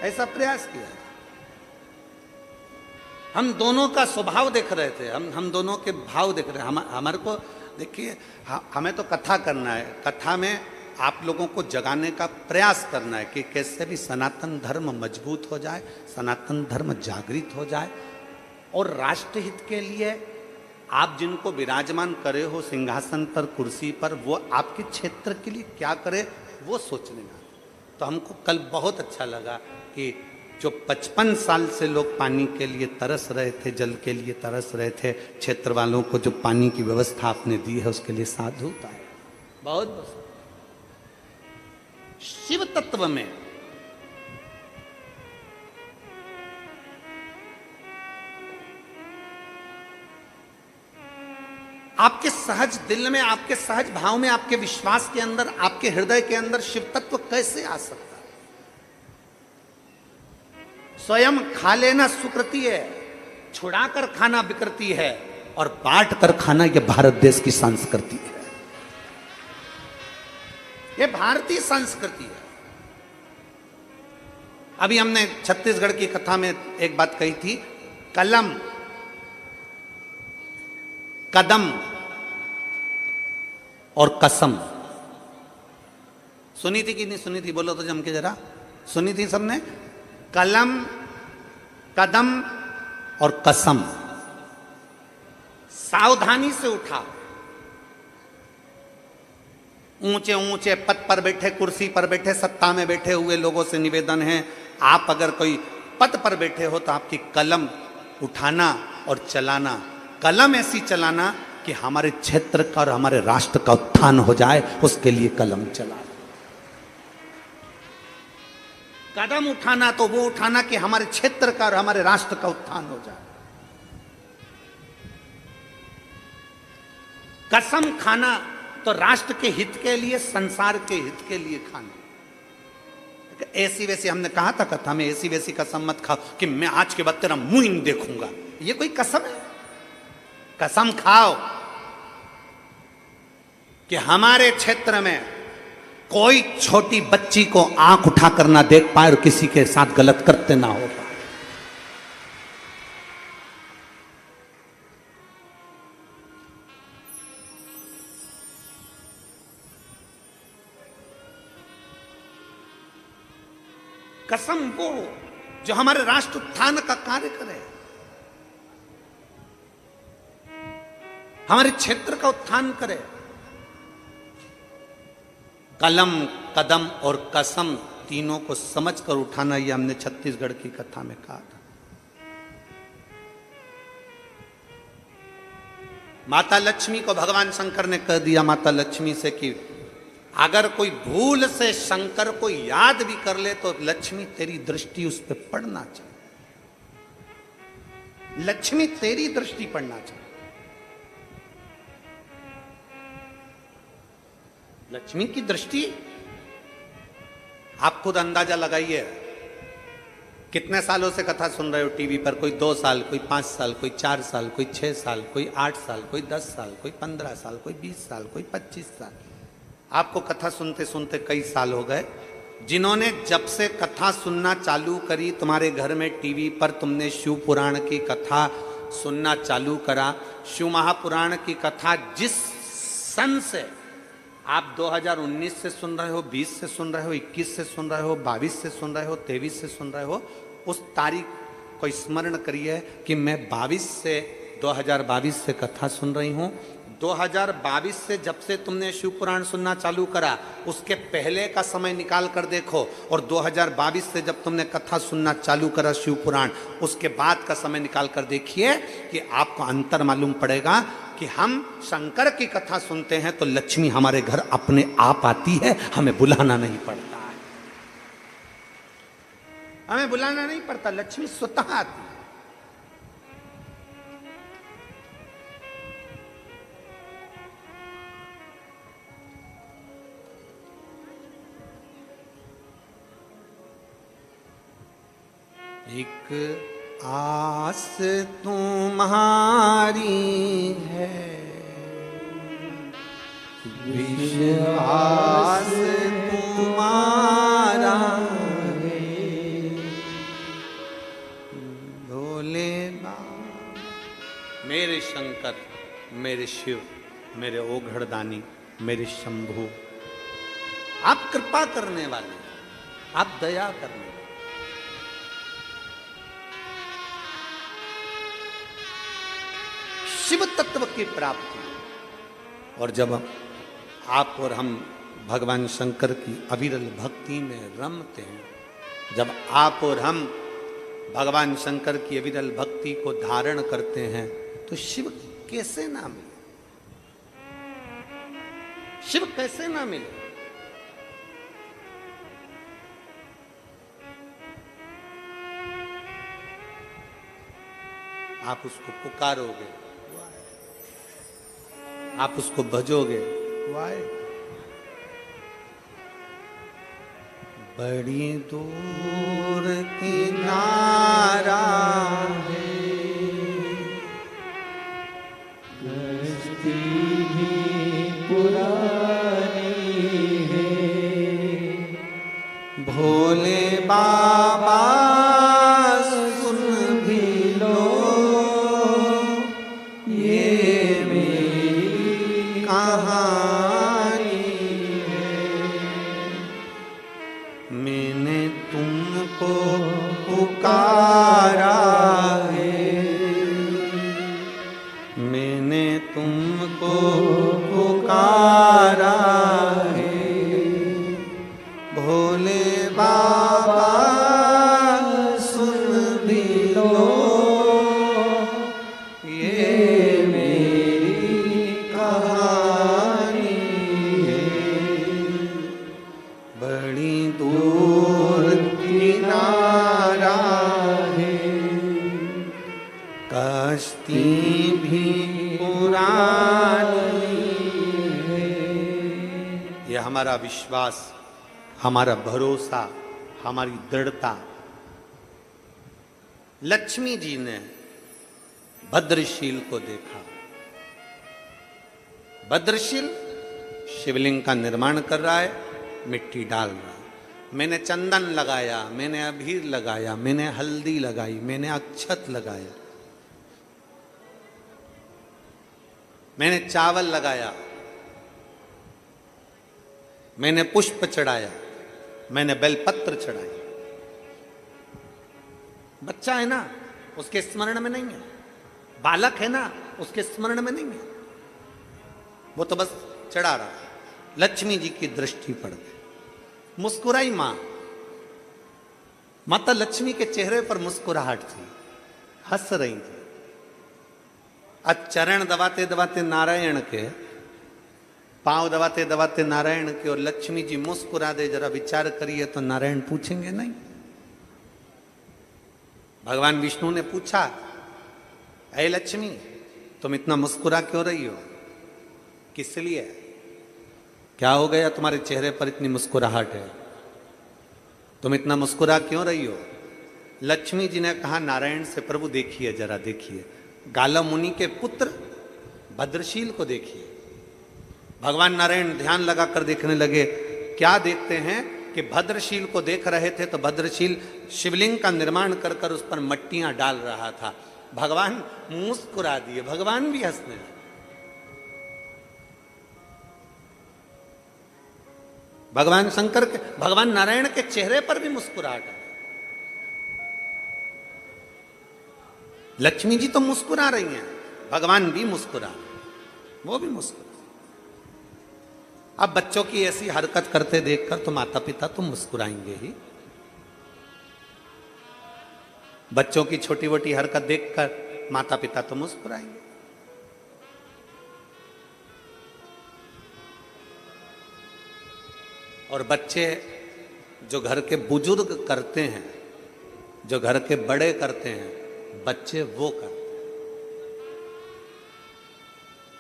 ऐसा प्रयास किया। हम दोनों का स्वभाव देख रहे थे, हम दोनों के भाव देख रहे हैं। हमारे को देखिए, हमें तो कथा करना है, कथा में आप लोगों को जगाने का प्रयास करना है कि कैसे भी सनातन धर्म मजबूत हो जाए, सनातन धर्म जागृत हो जाए, और राष्ट्रहित के लिए आप जिनको विराजमान करे हो सिंहासन पर, कुर्सी पर, वो आपके क्षेत्र के लिए क्या करे वो सोचने में। तो हमको कल बहुत अच्छा लगा कि जो 55 साल से लोग पानी के लिए तरस रहे थे, जल के लिए तरस रहे थे, क्षेत्र वालों को जो पानी की व्यवस्था आपने दी है उसके लिए साधुता है। बहुत बहुत शिव तत्व में आपके सहज दिल में, आपके सहज भाव में, आपके विश्वास के अंदर, आपके हृदय के अंदर शिव तत्व कैसे आ सकता है? स्वयं खा लेना सुकृति है, छुड़ाकर खाना विकृति है, और बांट कर खाना यह भारत देश की संस्कृति है, यह भारतीय संस्कृति है। अभी हमने छत्तीसगढ़ की कथा में एक बात कही थी, कलम, कदम और कसम। सुनी थी कि नहीं सुनी थी? बोलो तो जम के जरा। सुनी थी सबने? कलम, कदम और कसम। सावधानी से उठा। ऊंचे ऊंचे पद पर बैठे, कुर्सी पर बैठे, सत्ता में बैठे हुए लोगों से निवेदन है, आप अगर कोई पद पर बैठे हो तो आपकी कलम उठाना और चलाना, कलम ऐसी चलाना कि हमारे क्षेत्र का और हमारे राष्ट्र का उत्थान हो जाए, उसके लिए कलम चलाना। कदम उठाना तो वो उठाना कि हमारे क्षेत्र का और हमारे राष्ट्र का उत्थान हो जाए। कसम खाना तो राष्ट्र के हित के लिए, संसार के हित के लिए खाना। ऐसी वैसी, हमने कहा था कथा में, ऐसी वैसी कसम मत खाओ कि मैं आज के बाद तेरा मुंह नहीं देखूंगा, ये कोई कसम है? कसम खाओ कि हमारे क्षेत्र में कोई छोटी बच्ची को आंख उठाकर ना देख पाए और किसी के साथ गलत करते ना हो पाए। कसम वो जो हमारे राष्ट्र उत्थान का कार्य करे, हमारे क्षेत्र का उत्थान करे। कलम, कदम और कसम तीनों को समझकर उठाना, ये हमने छत्तीसगढ़ की कथा में कहा था। माता लक्ष्मी को भगवान शंकर ने कह दिया माता लक्ष्मी से कि अगर कोई भूल से शंकर को याद भी कर ले तो लक्ष्मी तेरी दृष्टि उस पर पड़ना चाहिए, लक्ष्मी तेरी दृष्टि पड़ना चाहिए। लक्ष्मी की दृष्टि आप खुद अंदाजा लगाइए। कितने सालों से कथा सुन रहे हो टीवी पर? कोई 2 साल, कोई 5 साल, कोई 4 साल, कोई 6 साल, कोई 8 साल, कोई 10 साल, कोई 15 साल, कोई 20 साल, कोई 25 साल। आपको कथा सुनते सुनते कई साल हो गए। जिन्होंने जब से कथा सुनना चालू करी, तुम्हारे घर में टीवी पर तुमने शिव पुराण की कथा सुनना चालू करा, शिव महापुराण की कथा जिस सन से आप 2019 से सुन रहे हो, 20 से सुन रहे हो, 21 से सुन रहे हो, 22 से सुन रहे हो, 23 से सुन रहे हो, उस तारीख को स्मरण करिए कि मैं 2022 से कथा सुन रही हूँ। 2022 से जब से तुमने शिव पुराण सुनना चालू करा, उसके पहले का समय निकाल कर देखो, और 2022 से जब तुमने कथा सुनना चालू करा शिव पुराण, उसके बाद का समय निकाल कर देखिए कि आपको अंतर मालूम पड़ेगा कि हम शंकर की कथा सुनते हैं तो लक्ष्मी हमारे घर अपने आप आती है, हमें बुलाना नहीं पड़ता है, हमें बुलाना नहीं पड़ता, लक्ष्मी स्वतः आती है। एक आस तुम्हारी है, विश्वास तुम्हारा है, भोले बाबा मेरे शंकर, मेरे शिव, मेरे ओघड़दानी, मेरे शंभु, आप कृपा करने वाले, आप दया करने वाले। शिव तत्व की प्राप्ति, और जब आप और हम भगवान शंकर की अविरल भक्ति में रमते हैं, जब आप और हम भगवान शंकर की अविरल भक्ति को धारण करते हैं, तो शिव कैसे ना मिले, शिव कैसे ना मिले। आप उसको पुकारोगे, आप उसको भजोगे, वाह। बड़ी दूर किनारा है, कश्ती भी पुरानी है, भोले बाबा सुन भी लो, ये मेरी कहानी है। मैंने तुमको पुकारा है, मैंने तुमको पुकारा है, भोले बाबा सुन भी लो, ये मेरी कहानी है। बड़ी दूर किनारा है, कश्ती भी पुरानी है। ये हमारा विश्वास, हमारा भरोसा, हमारी दृढ़ता लक्ष्मी जी ने भद्रशील को देखा। भद्रशील शिवलिंग का निर्माण कर रहा है, मिट्टी डाल रहा है। मैंने चंदन लगाया, मैंने अबीर लगाया, मैंने हल्दी लगाई, मैंने अक्षत लगाया, मैंने चावल लगाया, मैंने पुष्प चढ़ाया, मैंने बेलपत्र चढ़ाई, बच्चा है ना, उसके स्मरण में नहीं है। बालक है ना, उसके स्मरण में नहीं है। वो तो बस चढ़ा रहा है। लक्ष्मी जी की दृष्टि पड़ गई, मुस्कुराई मां। माता लक्ष्मी के चेहरे पर मुस्कुराहट थी, हंस रही थी। आज चरण दबाते दबाते नारायण के, पांव दबाते दबाते नारायण के, और लक्ष्मी जी मुस्कुरा दे, जरा विचार करिए तो नारायण पूछेंगे नहीं? भगवान विष्णु ने पूछा, ऐ लक्ष्मी तुम इतना मुस्कुरा क्यों रही हो, किस लिए? क्या हो गया तुम्हारे चेहरे पर इतनी मुस्कुराहट है, तुम इतना मुस्कुरा क्यों रही हो? लक्ष्मी जी ने कहा नारायण से, प्रभु देखिए, जरा देखिए, गालव मुनि के पुत्र भद्रशील को देखिए। भगवान नारायण ध्यान लगाकर देखने लगे। क्या देखते हैं कि भद्रशील को देख रहे थे तो भद्रशील शिवलिंग का निर्माण कर कर उस पर मट्टियां डाल रहा था। भगवान मुस्कुरा दिए, भगवान भी हंसने लगे। भगवान शंकर के, भगवान नारायण के चेहरे पर भी मुस्कुराहट है। लक्ष्मी जी तो मुस्कुरा रही हैं, भगवान भी मुस्कुरा, वो भी मुस्कुरा। अब बच्चों की ऐसी हरकत करते देखकर तो माता पिता तो मुस्कुराएंगे ही। बच्चों की छोटी मोटी हरकत देखकर माता पिता तो मुस्कुराएंगे। और बच्चे जो घर के बुजुर्ग करते हैं, जो घर के बड़े करते हैं, बच्चे वो करते हैं।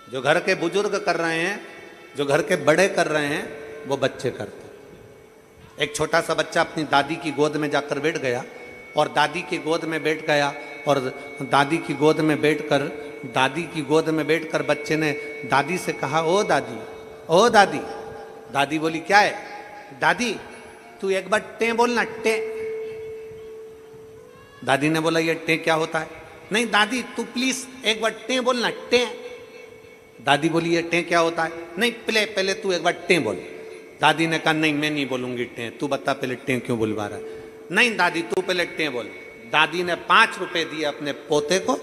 जो घर के बुजुर्ग कर रहे हैं, जो घर के बड़े कर रहे हैं, वो बच्चे करते हैं। एक छोटा सा बच्चा अपनी दादी की गोद में जाकर बैठ गया, और दादी की गोद में बैठ गया, और दादी की गोद में बैठकर बच्चे ने दादी से कहा, ओ दादी, ओ दादी। दादी बोली, क्या है? दादी तू एक बार टे बोलना, टे। दादी ने बोला, ये टे क्या होता है? नहीं दादी तू प्लीज एक बार टे बोलना, टे। दादी बोली, ये टे क्या होता है? नहीं पहले तू एक बार टे बोल। दादी ने कहा, नहीं मैं नहीं बोलूंगी टे, तू बता पहले टे क्यों बुलवा रहा है? नहीं दादी तू पहले टे बोल। दादी ने 5 रुपए दिए अपने पोते को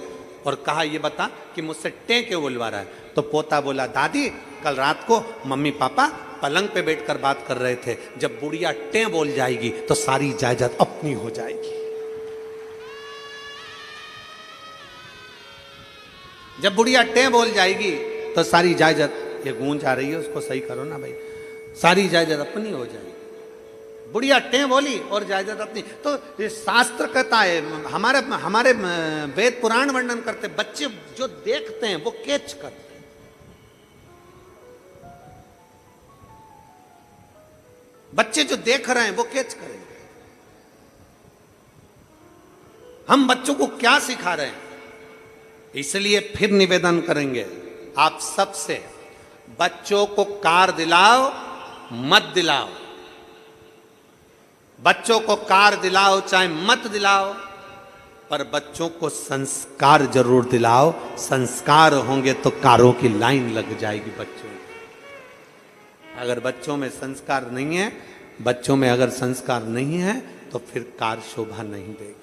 और कहा, ये बता कि मुझसे टे क्यों बुलवा रहा है? तो पोता बोला, दादी कल रात को मम्मी पापा पलंग पे बैठकर बात कर रहे थे, जब बुढ़िया टे बोल जाएगी तो सारी जायदाद अपनी हो जाएगी। जब बुढ़िया टे बोल जाएगी तो सारी जायदाद, ये गूंज आ रही है उसको सही करो ना भाई, सारी जायदाद अपनी हो जाएगी। बुढ़िया टे बोली और जायदाद अपनी। तो ये शास्त्र कहता है, हमारे वेद पुराण वर्णन करते, बच्चे जो देखते हैं वो कैच करते हैं। बच्चे जो देख रहे हैं वो कैच करेंगे। हम बच्चों को क्या सिखा रहे हैं? इसलिए फिर निवेदन करेंगे आप सबसे, बच्चों को कार दिलाओ मत दिलाओ, बच्चों को कार दिलाओ चाहे मत दिलाओ, पर बच्चों को संस्कार जरूर दिलाओ। संस्कार होंगे तो कारों की लाइन लग जाएगी बच्चों। अगर बच्चों में संस्कार नहीं है, बच्चों में अगर संस्कार नहीं है तो फिर कार शोभा नहीं देगी,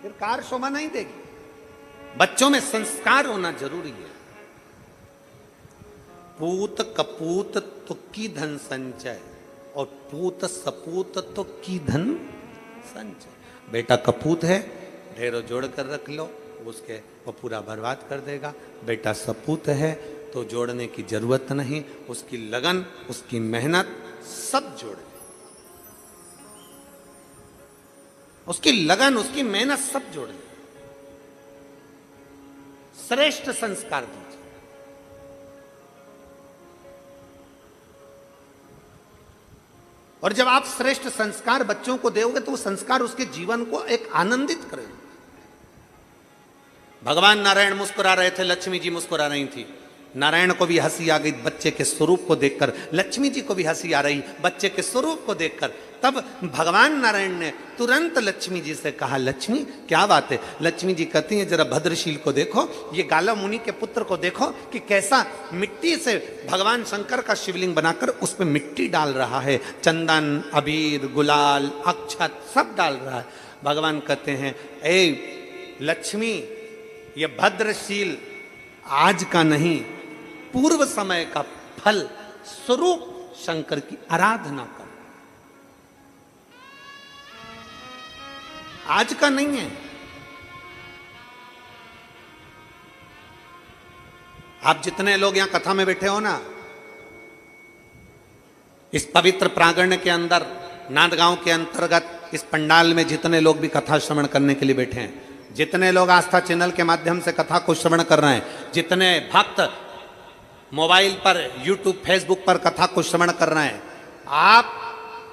फिर कार शोभा नहीं देगी। बच्चों में संस्कार होना जरूरी है। पूत कपूत तो की धन संचय, और पूत सपूत तो की धन संचय। बेटा कपूत है, ढेरों जोड़ कर रख लो, उसके वो पूरा बर्बाद कर देगा। बेटा सपूत है तो जोड़ने की जरूरत नहीं, उसकी लगन, उसकी मेहनत सब जोड़ ले, उसकी लगन, उसकी मेहनत सब जोड़ ले। श्रेष्ठ संस्कार दीजिए। और जब आप श्रेष्ठ संस्कार बच्चों को दोगे तो वो संस्कार उसके जीवन को एक आनंदित करेंगे। भगवान नारायण मुस्कुरा रहे थे, लक्ष्मी जी मुस्कुरा रही थी। नारायण को भी हंसी आ गई बच्चे के स्वरूप को देखकर, लक्ष्मी जी को भी हंसी आ रही बच्चे के स्वरूप को देखकर। तब भगवान नारायण ने तुरंत लक्ष्मी जी से कहा, लक्ष्मी क्या बात है? लक्ष्मी जी कहती हैं, जरा भद्रशील को देखो, ये गाला मुनि के पुत्र को देखो कि कैसा मिट्टी से भगवान शंकर का शिवलिंग बनाकर उस पर मिट्टी डाल रहा है, चंदन, अबीर, गुलाल, अक्षत सब डाल रहा है। भगवान कहते हैं, ए लक्ष्मी, ये भद्रशील आज का नहीं, पूर्व समय का फल स्वरूप शंकर की आराधना कर, आज का नहीं है। आप जितने लोग यहां कथा में बैठे हो ना, इस पवित्र प्रांगण के अंदर, नांदगांव के अंतर्गत इस पंडाल में जितने लोग भी कथा श्रवण करने के लिए बैठे हैं, जितने लोग आस्था चैनल के माध्यम से कथा को श्रवण कर रहे हैं, जितने भक्त मोबाइल पर, यूट्यूब, फेसबुक पर कथा को श्रवण कर रहे हैं, आप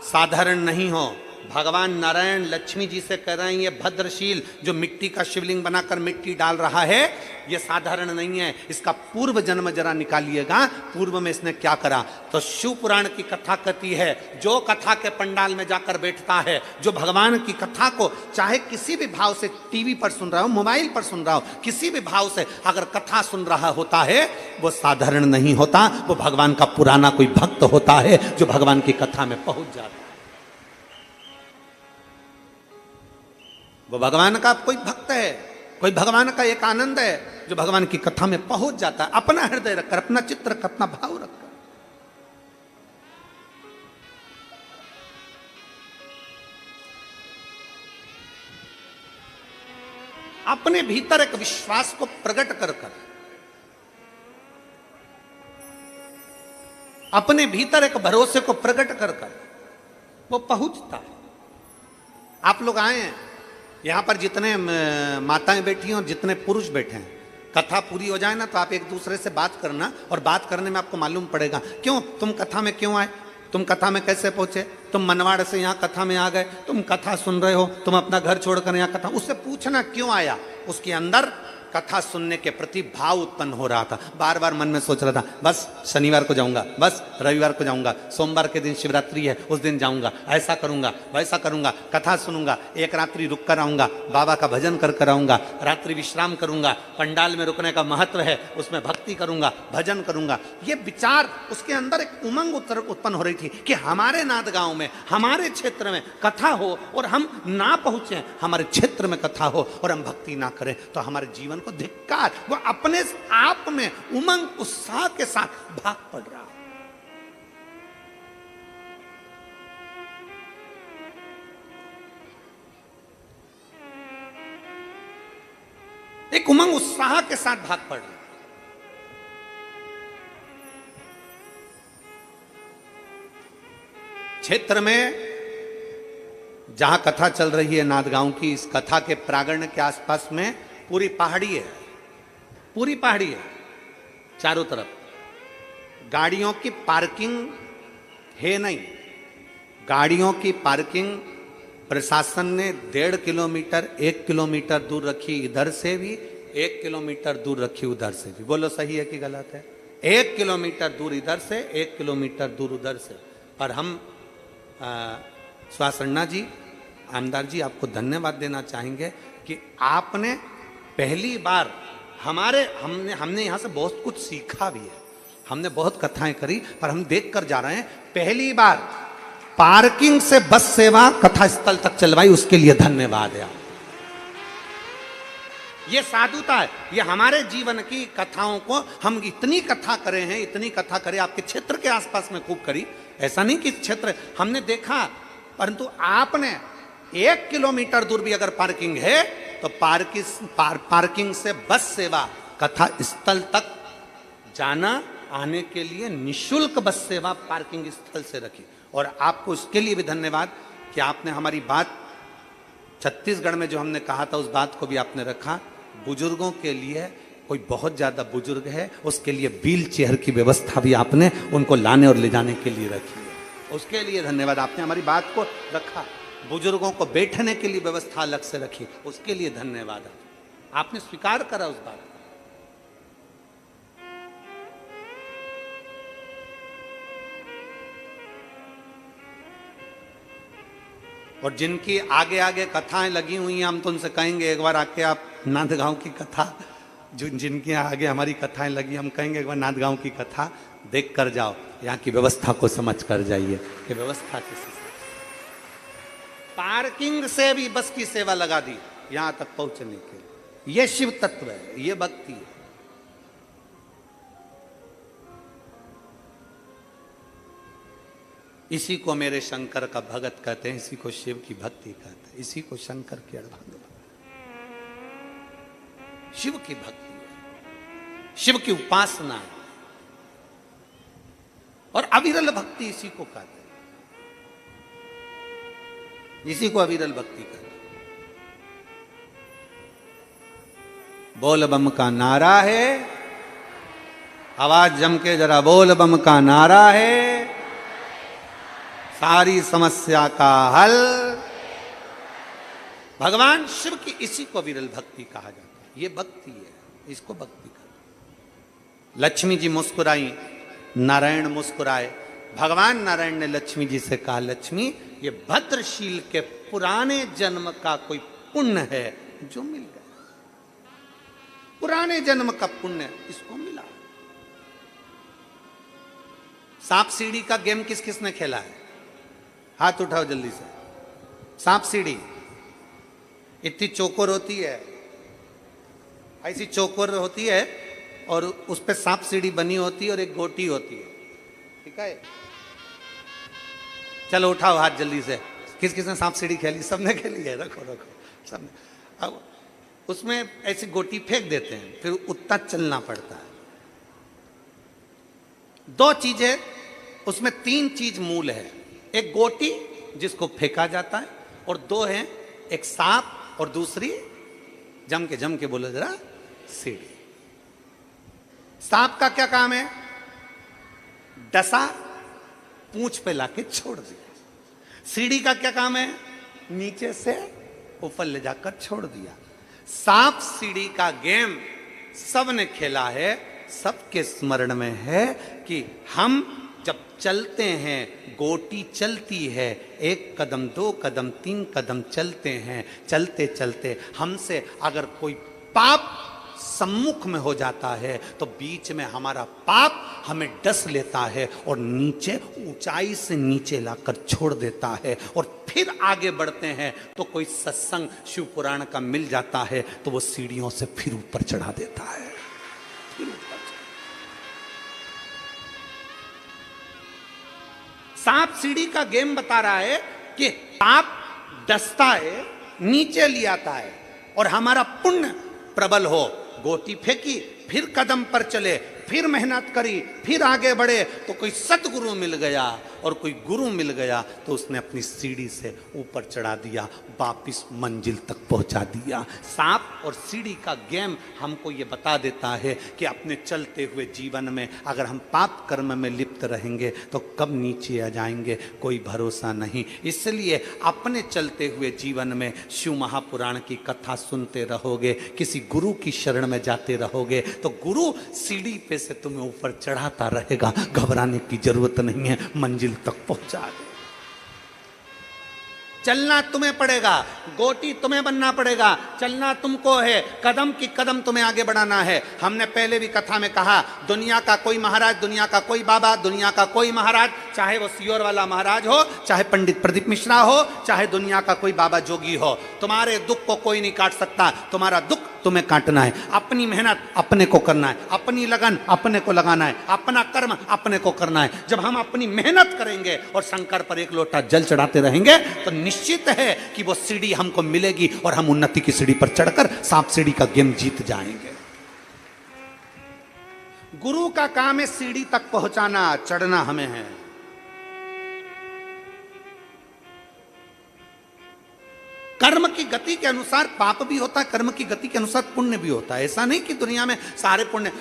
साधारण नहीं हो। भगवान नारायण लक्ष्मी जी से कह रहे हैं, ये भद्रशील जो मिट्टी का शिवलिंग बनाकर मिट्टी डाल रहा है, ये साधारण नहीं है, इसका पूर्व जन्म जरा निकालिएगा, पूर्व में इसने क्या करा। तो शिव पुराण की कथा कहती है, जो कथा के पंडाल में जाकर बैठता है, जो भगवान की कथा को चाहे किसी भी भाव से टीवी पर सुन रहा हो, मोबाइल पर सुन रहा हो, किसी भी भाव से अगर कथा सुन रहा होता है, वो साधारण नहीं होता, वो भगवान का पुराना कोई भक्त होता है जो भगवान की कथा में पहुंच जाता है। वो भगवान का कोई भक्त है, कोई भगवान का एक आनंद है जो भगवान की कथा में पहुंच जाता है, अपना हृदय रखकर, अपना चित्त रखकर, अपना भाव रखकर। अपने भीतर एक विश्वास को प्रकट कर कर, अपने भीतर एक भरोसे को प्रकट कर कर वो पहुंचता है। आप लोग आए हैं यहां पर, जितने माताएं बैठी हैं और जितने पुरुष बैठे हैं, कथा पूरी हो जाए ना तो आप एक दूसरे से बात करना, और बात करने में आपको मालूम पड़ेगा क्यों तुम कथा में क्यों आए, तुम कथा में कैसे पहुंचे, तुम मनवाड़ से यहाँ कथा में आ गए, तुम कथा सुन रहे हो, तुम अपना घर छोड़कर यहाँ कथा, उससे पूछना क्यों आया। उसके अंदर कथा सुनने के प्रति भाव उत्पन्न हो रहा था। बार बार मन में सोच रहा था, बस शनिवार को जाऊंगा, बस रविवार को जाऊंगा, सोमवार के दिन शिवरात्रि है उस दिन जाऊंगा, ऐसा करूंगा, वैसा करूंगा, कथा सुनूंगा, एक रात्रि रुक कर आऊंगा, बाबा का भजन कर कर आऊंगा, रात्रि विश्राम करूंगा, पंडाल में रुकने का महत्व है, उसमें भक्ति करूंगा, भजन करूंगा। ये विचार उसके अंदर एक उमंग उत्पन्न हो रही थी कि हमारे नांदगांव में, हमारे क्षेत्र में कथा हो और हम ना पहुंचे, हमारे क्षेत्र में कथा हो और हम भक्ति ना करें तो हमारे जीवन को धिक्कार। वो अपने आप में उमंग उत्साह के साथ भाग पड़ रहा है। एक उमंग उत्साह के साथ भाग पड़ रहा है। क्षेत्र में जहां कथा चल रही है नांदगांव की, इस कथा के प्रांगण के आसपास में पूरी पहाड़ी है, पूरी पहाड़ी है, चारों तरफ गाड़ियों की पार्किंग है नहीं। गाड़ियों की पार्किंग प्रशासन ने 1.5 किलोमीटर, 1 किलोमीटर दूर रखी, इधर से भी 1 किलोमीटर दूर रखी, उधर से भी। बोलो सही है कि गलत है? 1 किलोमीटर दूर इधर से, 1 किलोमीटर दूर उधर से। और हम सुहास जी, आमदार जी, आपको धन्यवाद देना चाहेंगे कि आपने पहली बार हमने यहाँ से बहुत कुछ सीखा भी है, हमने बहुत कथाएं करी, पर हम देख कर जा रहे हैं, पहली बार पार्किंग से बस सेवा कथा स्थल तक चलवाई, उसके लिए धन्यवाद है। ये साधुता है, ये हमारे जीवन की कथाओं को हम इतनी कथा करे हैं, इतनी कथा करे, आपके क्षेत्र के आसपास में खूब करी। ऐसा नहीं कि क्षेत्र हमने देखा, परंतु आपने 1 किलोमीटर दूर भी अगर पार्किंग है तो पार्किंग से बस सेवा कथा स्थल तक जाना आने के लिए निशुल्क बस सेवा पार्किंग स्थल से रखी। और आपको इसके लिए भी धन्यवाद कि आपने हमारी बात छत्तीसगढ़ में जो हमने कहा था उस बात को भी आपने रखा। बुजुर्गों के लिए, कोई बहुत ज़्यादा बुजुर्ग है उसके लिए व्हील चेयर की व्यवस्था भी आपने उनको लाने और ले जाने के लिए रखी है, उसके लिए धन्यवाद। आपने हमारी बात को रखा, बुजुर्गों को बैठने के लिए व्यवस्था अलग से रखी, उसके लिए धन्यवाद। आपने स्वीकार करा उस बात। और जिनकी आगे आगे कथाएं लगी हुई हैं, हम तो उनसे कहेंगे एक बार आके आप नांदगांव की कथा, जो जिनके आगे हमारी कथाएं लगी, हम कहेंगे एक बार नांदगांव की कथा देख कर जाओ, यहाँ की व्यवस्था को समझ कर जाइए कि व्यवस्था किसी पार्किंग से भी बस की सेवा लगा दी यहां तक पहुंचने के लिए। यह शिव तत्व है, यह भक्ति है। इसी को मेरे शंकर का भगत कहते हैं, इसी को शिव की भक्ति कहते हैं, इसी को शंकर की अर्धांगिनी शिव की भक्ति है, शिव की उपासना है और अविरल भक्ति इसी को कहते हैं, इसी को अविरल भक्ति कहते हैं। बोल बम का नारा है, आवाज जम के जरा बोल बम का नारा है, सारी समस्या का हल। भगवान शिव की इसी को विरल भक्ति कहा जाता है, ये भक्ति है, इसको भक्ति कहते। लक्ष्मी जी मुस्कुराई, नारायण मुस्कुराए, भगवान नारायण ने लक्ष्मी जी से कहा, लक्ष्मी ये भद्रशील के पुराने जन्म का कोई पुण्य है जो मिल गया, पुराने जन्म का पुण्य इसको मिला। सांप सीढ़ी का गेम किस किस ने खेला है? हाथ उठाओ जल्दी से। सांप सीढ़ी इतनी चौकोर होती है, ऐसी चौकोर होती है और उस पे सांप सीढ़ी बनी होती है और एक गोटी होती है, ठीक है? चलो उठाओ हाथ जल्दी से। किस किसने सांप सीढ़ी खेली? सबने खेली है, रखो रखो सबने। अब उसमें ऐसी गोटी फेंक देते हैं, फिर उतना चलना पड़ता है। दो चीजें उसमें, तीन चीज मूल है, एक गोटी जिसको फेंका जाता है और दो है, एक सांप और दूसरी जम के बोलो जरा, सीढ़ी। सांप का क्या काम है? डसा पूंछ पे लाके छोड़ दिया। सीढ़ी का क्या काम है? नीचे से ऊपर ले जाकर छोड़ दिया। सांप सीढ़ी का गेम सबने खेला है, सबके स्मरण में है कि हम जब चलते हैं, गोटी चलती है, एक कदम दो कदम तीन कदम चलते हैं, चलते चलते हमसे अगर कोई पाप सम्मुख में हो जाता है तो बीच में हमारा पाप हमें डस लेता है और नीचे, ऊंचाई से नीचे लाकर छोड़ देता है। और फिर आगे बढ़ते हैं तो कोई सत्संग शिव पुराण का मिल जाता है तो वो सीढ़ियों से फिर ऊपर चढ़ा देता है, फिर ऊपर। सांप सीढ़ी का गेम बता रहा है कि सांप डसता है, नीचे ले आता है और हमारा पुण्य प्रबल हो, गोटी फेंकी, फिर कदम पर चले, फिर मेहनत करी, फिर आगे बढ़े तो कोई सतगुरु मिल गया और कोई गुरु मिल गया तो उसने अपनी सीढ़ी से ऊपर चढ़ा दिया, वापिस मंजिल तक पहुंचा दिया। सांप और सीढ़ी का गेम हमको ये बता देता है कि अपने चलते हुए जीवन में अगर हम पाप कर्म में लिप्त रहेंगे तो कब नीचे आ जाएंगे कोई भरोसा नहीं। इसलिए अपने चलते हुए जीवन में शिव महापुराण की कथा सुनते रहोगे, किसी गुरु की शरण में जाते रहोगे तो गुरु सीढ़ी पे से तुम्हें ऊपर चढ़ाता रहेगा, घबराने की जरूरत नहीं है, मंजिल तक पहुंचा दे। चलना तुम्हें पड़ेगा, गोटी तुम्हें बनना पड़ेगा, चलना तुमको है, कदम की कदम तुम्हें आगे बढ़ाना है। हमने पहले भी कथा में कहा, दुनिया का कोई महाराज, दुनिया का कोई बाबा, दुनिया का कोई महाराज, चाहे वो सियोर वाला महाराज हो, चाहे पंडित प्रदीप मिश्रा हो, चाहे दुनिया का कोई बाबा जोगी हो, तुम्हारे दुख को कोई नहीं काट सकता। तुम्हारा दुख तुम्हें काटना है, अपनी मेहनत अपने को करना है, अपनी लगन अपने को लगाना है, अपना कर्म अपने को करना है। जब हम अपनी मेहनत करेंगे और शंकर पर एक लोटा जल चढ़ाते रहेंगे तो निश्चित है कि वो सीढ़ी हमको मिलेगी और हम उन्नति की सीढ़ी पर चढ़कर सांप सीढ़ी का गेम जीत जाएंगे। गुरु का काम है सीढ़ी तक पहुंचाना, चढ़ना हमें है। कर्म की गति के अनुसार पाप भी होता है, कर्म की गति के अनुसार पुण्य भी होता है। ऐसा नहीं कि दुनिया में सारे पुण्य,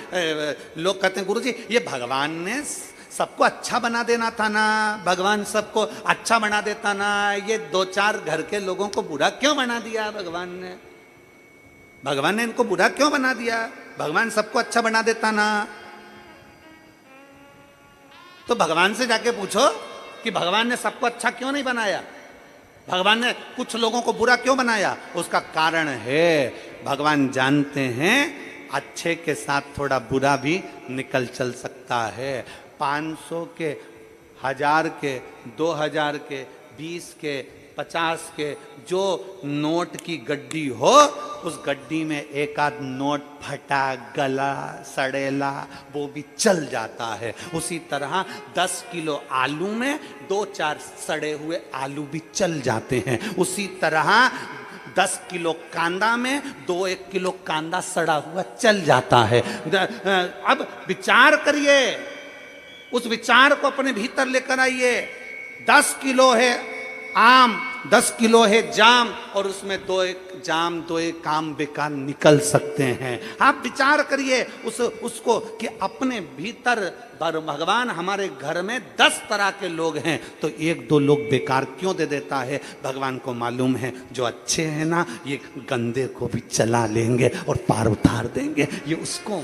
लोग कहते हैं गुरुजी ये भगवान ने सबको अच्छा बना देना था ना, भगवान सबको अच्छा बना देता ना, ये दो चार घर के लोगों को बुरा क्यों बना दिया भगवान ने? भगवान ने इनको बुरा क्यों बना दिया? भगवान सबको अच्छा बना देता ना। तो भगवान से जाके पूछो कि भगवान ने सबको अच्छा क्यों नहीं बनाया? भगवान ने कुछ लोगों को बुरा क्यों बनाया? उसका कारण है, भगवान जानते हैं अच्छे के साथ थोड़ा बुरा भी निकल चल सकता है। 500 के, 1000 के, 2000 के, 20 के, 50 के जो नोट की गड्डी हो, उस गड्डी में एक आध नोट फटा, गला, सड़ेला, वो भी चल जाता है। उसी तरह 10 किलो आलू में 2-4 सड़े हुए आलू भी चल जाते हैं। उसी तरह 10 किलो कांदा में 2-1 किलो कांदा सड़ा हुआ चल जाता है। अब विचार करिए, उस विचार को अपने भीतर लेकर आइए। 10 किलो है आम, 10 किलो है जाम, और उसमें 2-1 जाम 2-1 आम बेकार निकल सकते हैं। आप विचार करिए उसको कि अपने भीतर भगवान हमारे घर में 10 तरह के लोग हैं, तो 1-2 लोग बेकार क्यों दे देता है? भगवान को मालूम है जो अच्छे हैं ना, ये गंदे को भी चला लेंगे और पार उतार देंगे। ये उसको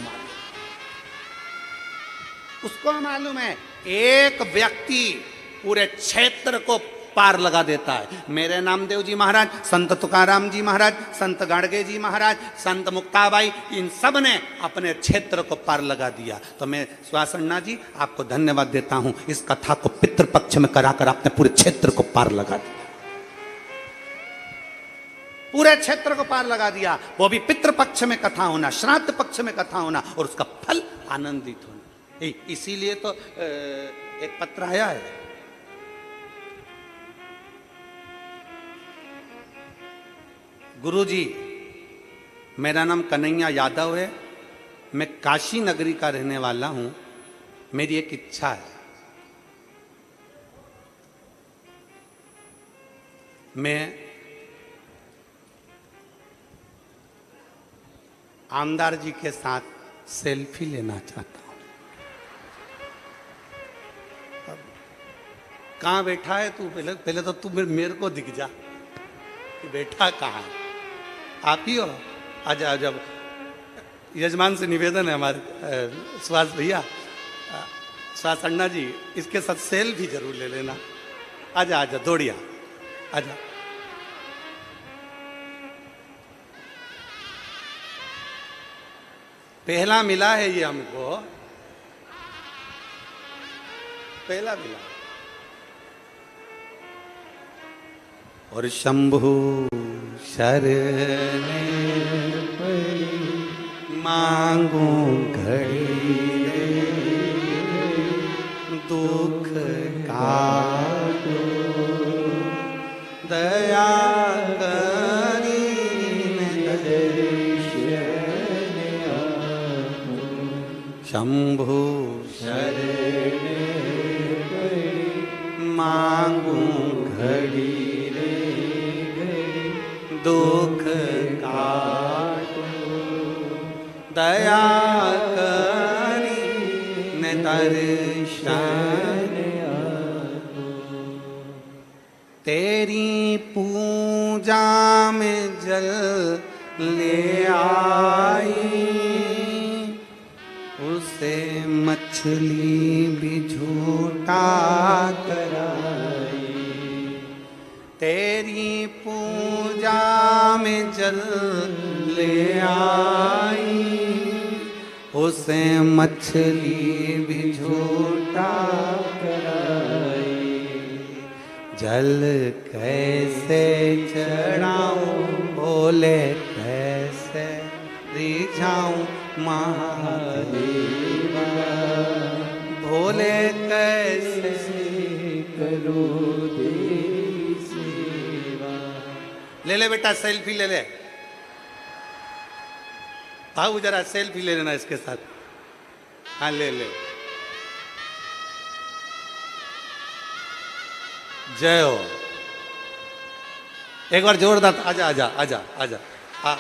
मालूम है। एक व्यक्ति पूरे क्षेत्र को पार लगा देता है। मेरे नामदेव जी महाराज, संत तुकाराम जी महाराज, संत गाड़गे जी महाराज, संत मुक्ताबाई, इन सब ने अपने क्षेत्र को पार लगा दिया। तो मैं सुहासन्ना जी आपको धन्यवाद देता हूं, इस कथा को पितृपक्ष में कराकर आपने पूरे क्षेत्र को पार लगा दिया, पूरे क्षेत्र को पार लगा दिया। वो भी पितृपक्ष में कथा होना, श्राद्ध पक्ष में कथा होना, और उसका फल आनंदित होना। इसीलिए तो एक पत्र आया है, गुरुजी मेरा नाम कन्हैया यादव है, मैं काशी नगरी का रहने वाला हूं, मेरी एक इच्छा है, मैं आमदार जी के साथ सेल्फी लेना चाहता हूं। कहाँ बैठा है तू? पहले तो तू मेरे को दिख जा कि बैठा कहाँ है। आप ही हो? आजा आजा। यजमान से निवेदन है हमारे सुहास भैया, सुहास अन्ना जी, इसके साथ सेल्फी जरूर ले लेना। आजा आजा, दौड़िया आजा। पहला मिला है ये हमको, पहला मिला। और शंभु शरण मांगू घड़ी दुख काटो, दया करी शंभु शरण मांगू घड़ी दुख काटो, दया करी न दर्शन तेरी पूजा में जल ले आई, उसे मछली भी झूठा कराई। तेरी पूजा में जल ले आई, उसे मछली भी झूठा कराई। जल कैसे चढ़ाऊं बोले, कैसे रिझाऊं महादेवा, भोले कैसे करो तेरी सेवा। ले ले बेटा सेल्फी ले ले, भाऊ जरा सेल्फी ले लेना इसके साथ। हाँ ले ले। जय हो। एक बार जोरदार आजा आजा आजा आजा। हाँ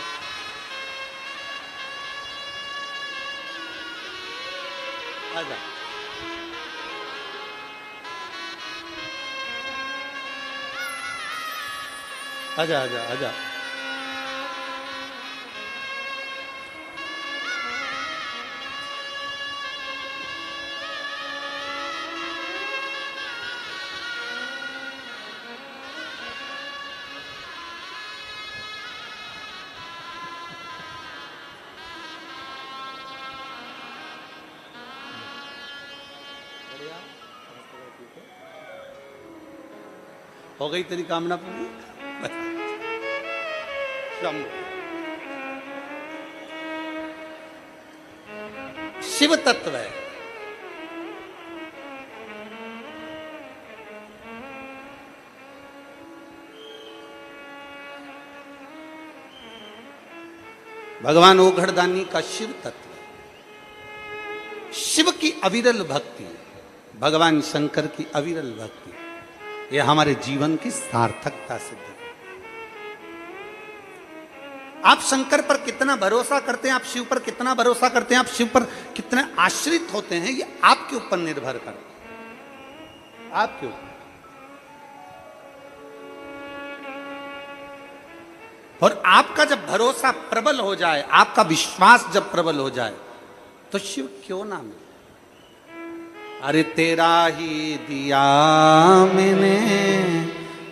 आजा। आजा आजा आजा। हो गई तेरी कामना पूरी? शंभु। शिव तत्व है। भगवान ओघड़दानी का शिव तत्व है। शिव की अविरल भक्ति, भगवान शंकर की अविरल भक्ति, यह हमारे जीवन की सार्थकता सिद्ध है। आप शंकर पर कितना भरोसा करते हैं, आप शिव पर कितना भरोसा करते हैं, आप शिव पर कितने आश्रित होते हैं, ये आपके ऊपर निर्भर करता है, आपके ऊपर। और आपका जब भरोसा प्रबल हो जाए, आपका विश्वास जब प्रबल हो जाए, तो शिव क्यों ना मिले। अरे तेरा ही दिया मैंने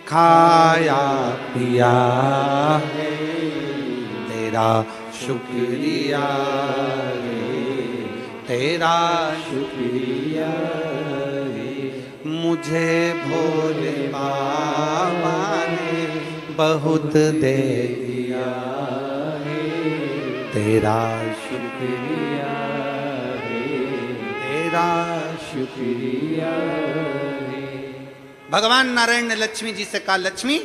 खाया पिया है, तेरा शुक्रिया रे, तेरा शुक्रिया रे, मुझे भोले बाबा ने बहुत दे दिया है, तेरा शुक्रिया रे, तेरा शुक्रिया रे। भगवान नारायण ने लक्ष्मी जी से कहा, लक्ष्मी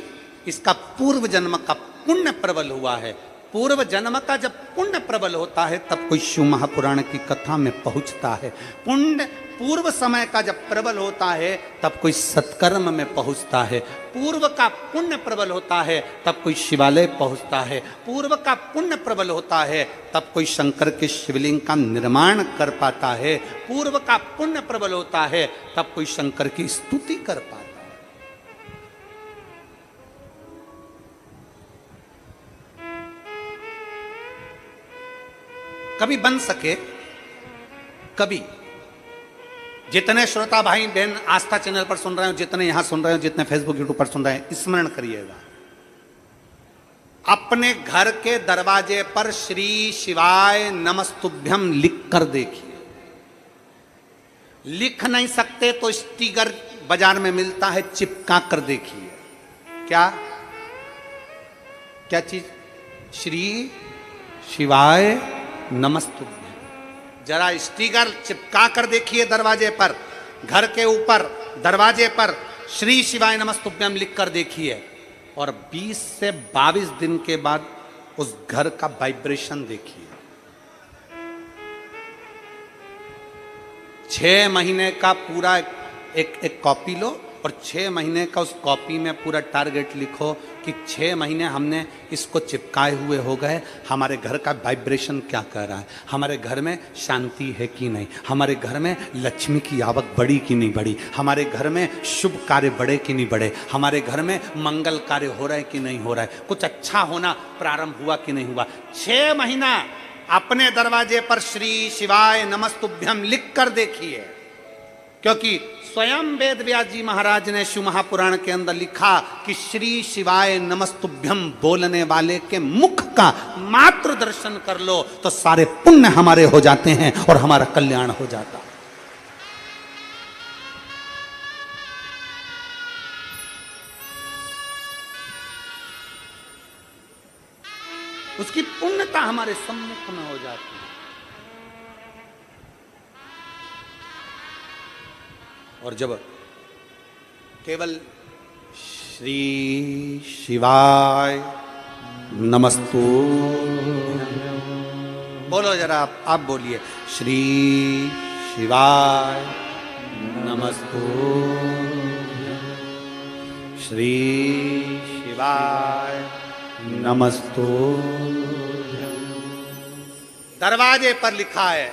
इसका पूर्व जन्म का पुण्य प्रबल हुआ है। पूर्व जन्म का जब पुण्य प्रबल होता है तब कोई शिव महापुराण की कथा में पहुंचता है। पुण्य पूर्व समय का जब प्रबल होता है तब कोई सत्कर्म में पहुंचता है। पूर्व का पुण्य प्रबल होता है तब कोई शिवालय पहुंचता है। पूर्व का पुण्य प्रबल होता है तब कोई शंकर के शिवलिंग का निर्माण कर पाता है। पूर्व का पुण्य प्रबल होता है तब कोई शंकर की स्तुति कर पाता है। कभी बन सके, कभी जितने श्रोता भाई बहन आस्था चैनल पर सुन रहे हो, जितने यहां सुन रहे हो, जितने फेसबुक यूट्यूब पर सुन रहे हैं, स्मरण करिएगा, अपने घर के दरवाजे पर श्री शिवाय नमस्तुभ्यम लिख कर देखिए। लिख नहीं सकते तो स्टिकर बाजार में मिलता है, चिपका कर देखिए। क्या क्या चीज? श्री शिवाय नमस्तुभ्यम। जरा स्टिकर चिपका कर देखिए दरवाजे पर, घर के ऊपर दरवाजे पर श्री शिवाय नमस्तुभ्यम लिख कर देखिए, और 20 से 22 दिन के बाद उस घर का वाइब्रेशन देखिए। 6 महीने का पूरा एक कॉपी लो और 6 महीने का उस कॉपी में पूरा टारगेट लिखो कि 6 महीने हमने इसको चिपकाए हुए हो गए, हमारे घर का वाइब्रेशन क्या कर रहा है, हमारे घर में शांति है कि नहीं, हमारे घर में लक्ष्मी की आवक बढ़ी कि नहीं बढ़ी, हमारे घर में शुभ कार्य बढ़े कि नहीं बढ़े, हमारे घर में मंगल कार्य हो रहा है कि नहीं हो रहा है, कुछ अच्छा होना प्रारंभ हुआ कि नहीं हुआ। 6 महीना अपने दरवाजे पर श्री शिवाय नमस्तुभ्यम लिख कर देखिए, क्योंकि स्वयं वेद व्यास जी महाराज ने शिव महापुराण के अंदर लिखा कि श्री शिवाय नमस्तुभ्यम बोलने वाले के मुख का मात्र दर्शन कर लो तो सारे पुण्य हमारे हो जाते हैं और हमारा कल्याण हो जाता है। उसकी पुण्यता हमारे सम्मुख में हो जाती है। और जब केवल श्री शिवाय नमस्तु बोलो, जरा आप बोलिए, श्री शिवाय नमस्तु, श्री शिवाय नमस्तु। दरवाजे पर लिखा है,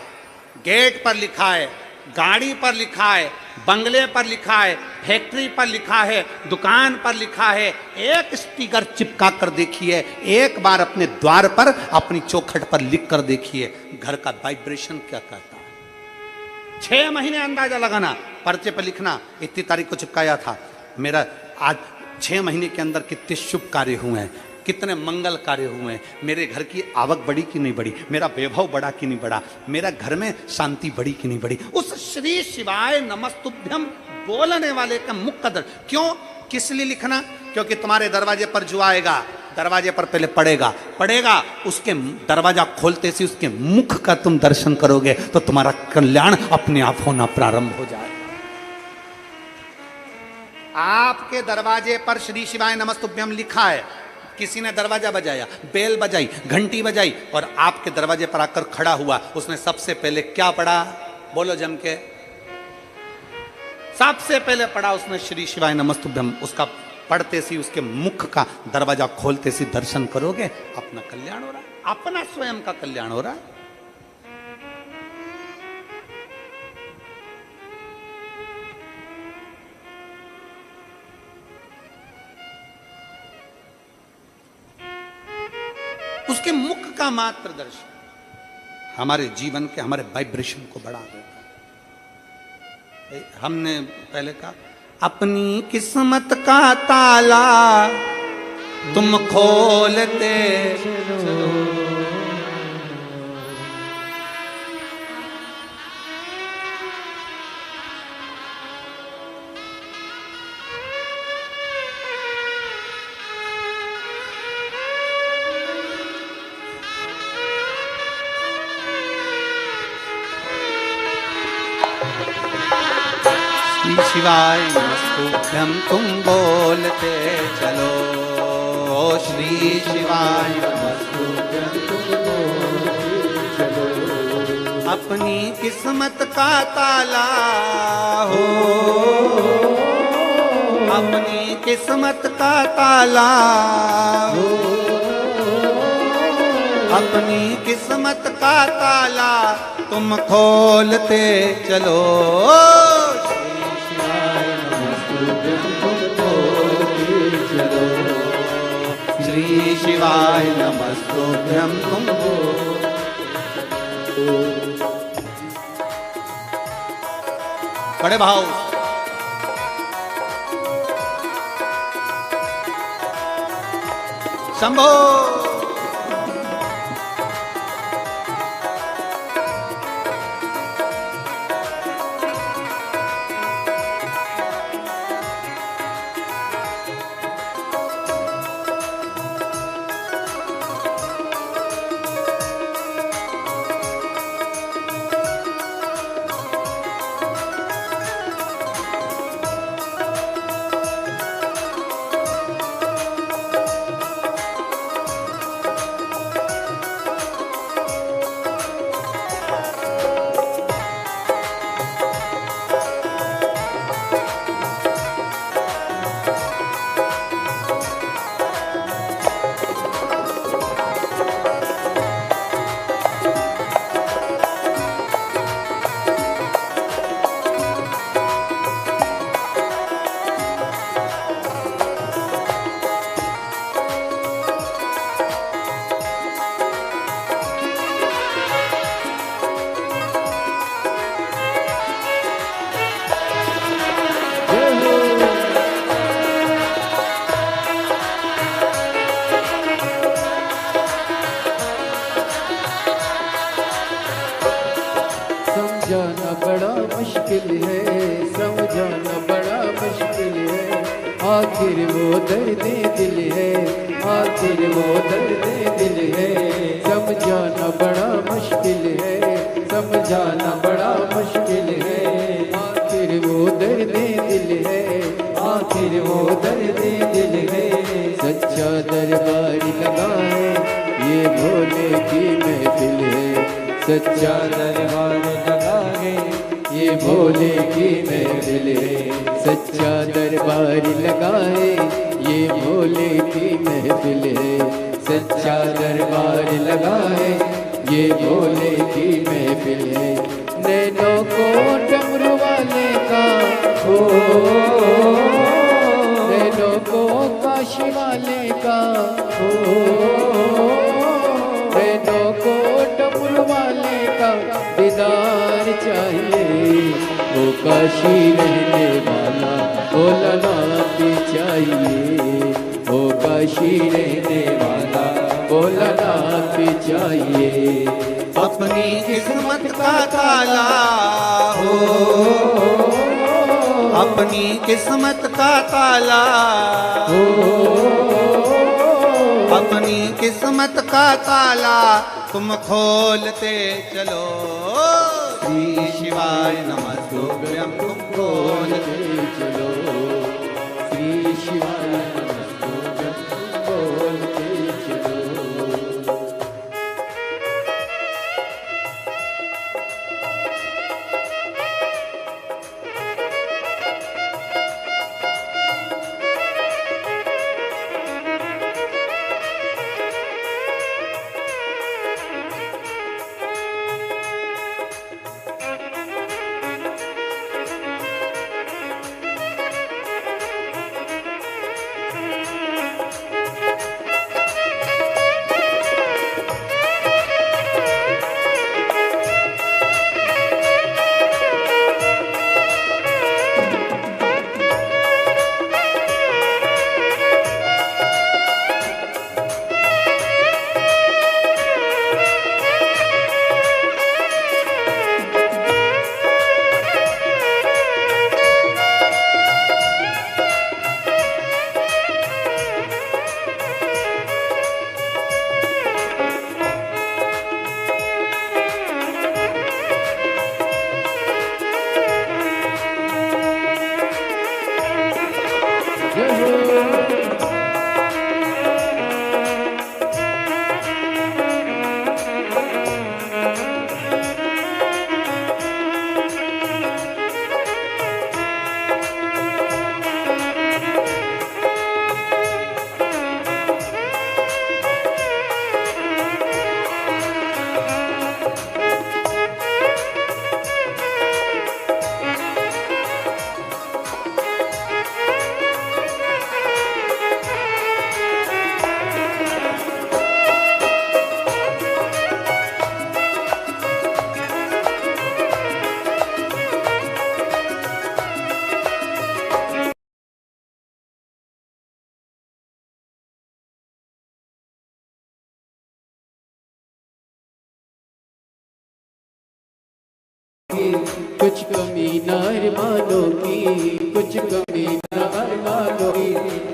गेट पर लिखा है, गाड़ी पर लिखा है, बंगले पर लिखा है, फैक्ट्री पर लिखा है, दुकान पर लिखा है, एक स्टिकर चिपका कर देखिए, एक बार अपने द्वार पर अपनी चौखट पर लिख कर देखिए, घर का वाइब्रेशन क्या कहता है। 6 महीने अंदाजा लगाना, पर्चे पर लिखना, इतनी तारीख को चिपकाया था, मेरा आज 6 महीने के अंदर कितने शुभ कार्य हुए हैं, कितने मंगल कार्य हुए, मेरे घर की आवक बढ़ी कि नहीं बढ़ी, मेरा वैभव बढ़ा कि नहीं बढ़ा, मेरा घर में शांति बढ़ी कि नहीं बढ़ी। उस श्री शिवाय नमस्तुभ्यम बोलने वाले का मुख कदर क्यों, किस लिए लिखना? क्योंकि तुम्हारे दरवाजे पर जो आएगा, दरवाजे पर पहले पड़ेगा, उसके दरवाजा खोलते से उसके मुख का तुम दर्शन करोगे तो तुम्हारा कल्याण अपने आप होना प्रारंभ हो जाएगा। आपके दरवाजे पर श्री शिवाय नमस्तुभ्यम लिखा है, किसी ने दरवाजा बजाया, बेल बजाई, घंटी बजाई और आपके दरवाजे पर आकर खड़ा हुआ, उसने सबसे पहले क्या पढ़ा? बोलो जम के। सबसे पहले पढ़ा उसने श्री शिवाय नमस्तुभ्यम। उसका पढ़ते सी, उसके मुख का दरवाजा खोलते सी दर्शन करोगे, अपना कल्याण हो रहा है, अपना स्वयं का कल्याण हो रहा है। उसके मुख का मात्र दर्शन हमारे जीवन के, हमारे वाइब्रेशन को बढ़ा देता है। हमने पहले कहा, अपनी किस्मत का ताला तुम खोलते चलो। शिवाय नमस्तुभ्यम तुम बोलते चलो, श्री शिवाय नमस्तुभ्यम तुम बोलते चलो। अपनी किस्मत का ताला हो, अपनी किस्मत का ताला हो, अपनी किस्मत का ताला तुम खोलते चलो। श्री शिवाय नमस्तुभ्यम तुम बड़े भाव शंभो। समझाना बड़ा मुश्किल है, समझाना बड़ा मुश्किल है। आखिर वो दर्द दिल है, आखिर वो दर्द दिल है। समझाना बड़ा मुश्किल है, समझाना बड़ा मुश्किल है। आखिर वो दर्द दिल है, आखिर वो दर्द दिल है। सच्चा दरबार लगा है, ये भोले की महफिल है। सच्चा दरबार लगा है, ये भोले की महफिल है। सच्चा दरबार लगा है, ये भोले की महफिल है। सच्चा दरबार लगा है, ये भोले की महफिल है। नैनों को डमरू वाले का हो, नैनों को काशी वाले का हो, नैनों को डमरू वाले का दीदार चाहिए। वो काशी रहने वाला भोलानाथ चाहिए, वो काशी रहने वाला भोलानाथ चाहिए। अपनी किस्मत का ताला हो, अपनी किस्मत का ताला हो, अपनी किस्मत का ताला तुम खोलते चलो। श्री शिवाय नमस्तुभ्यं तुम खोलते चलो, श्री शिवाय नमस्तुभ्यं तुम बोलते चलो। कुछ कमी न अरमानों की, कुछ कमी न अरमानों की,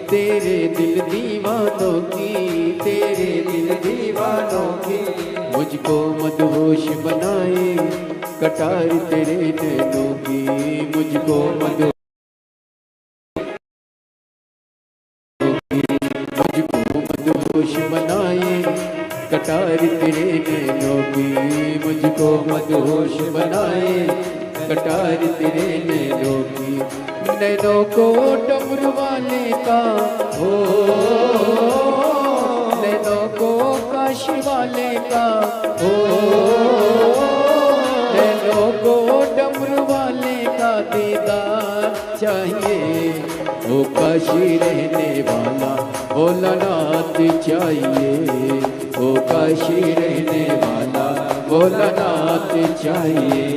तेरे दिल दीवानों की, तेरे दिल दीवानों की। मुझको मदहोश बनाए कटार तेरे नैनों की, मुझको मदहोश, मुझको मदहोश बनाए कटार तेरे नैनों की, मुझको मदहोश बनाए कटार तेरे नैनों की। नैनों को डमरू वाले का हो, नैनों को काशी वाले का हो, नैनों को डमरू वाले का दीदार चाहिए। ओ काशी रहने वाला भोलानाथ चाहिए, ओ काशी रहने वाला भोलानाथ चाहिए।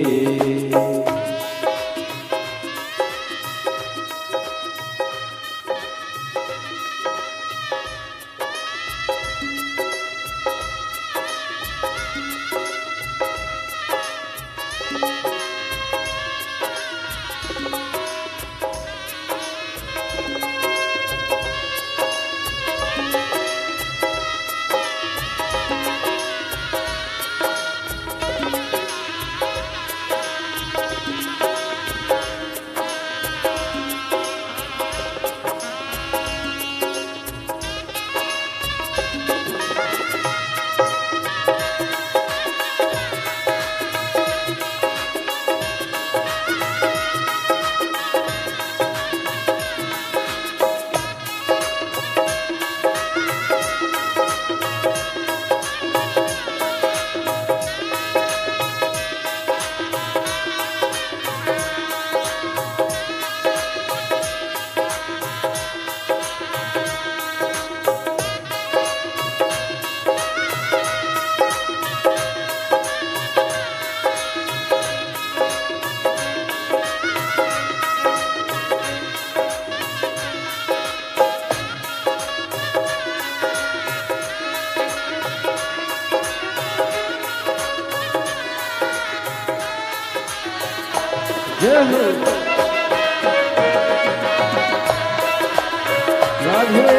जय हो राधे।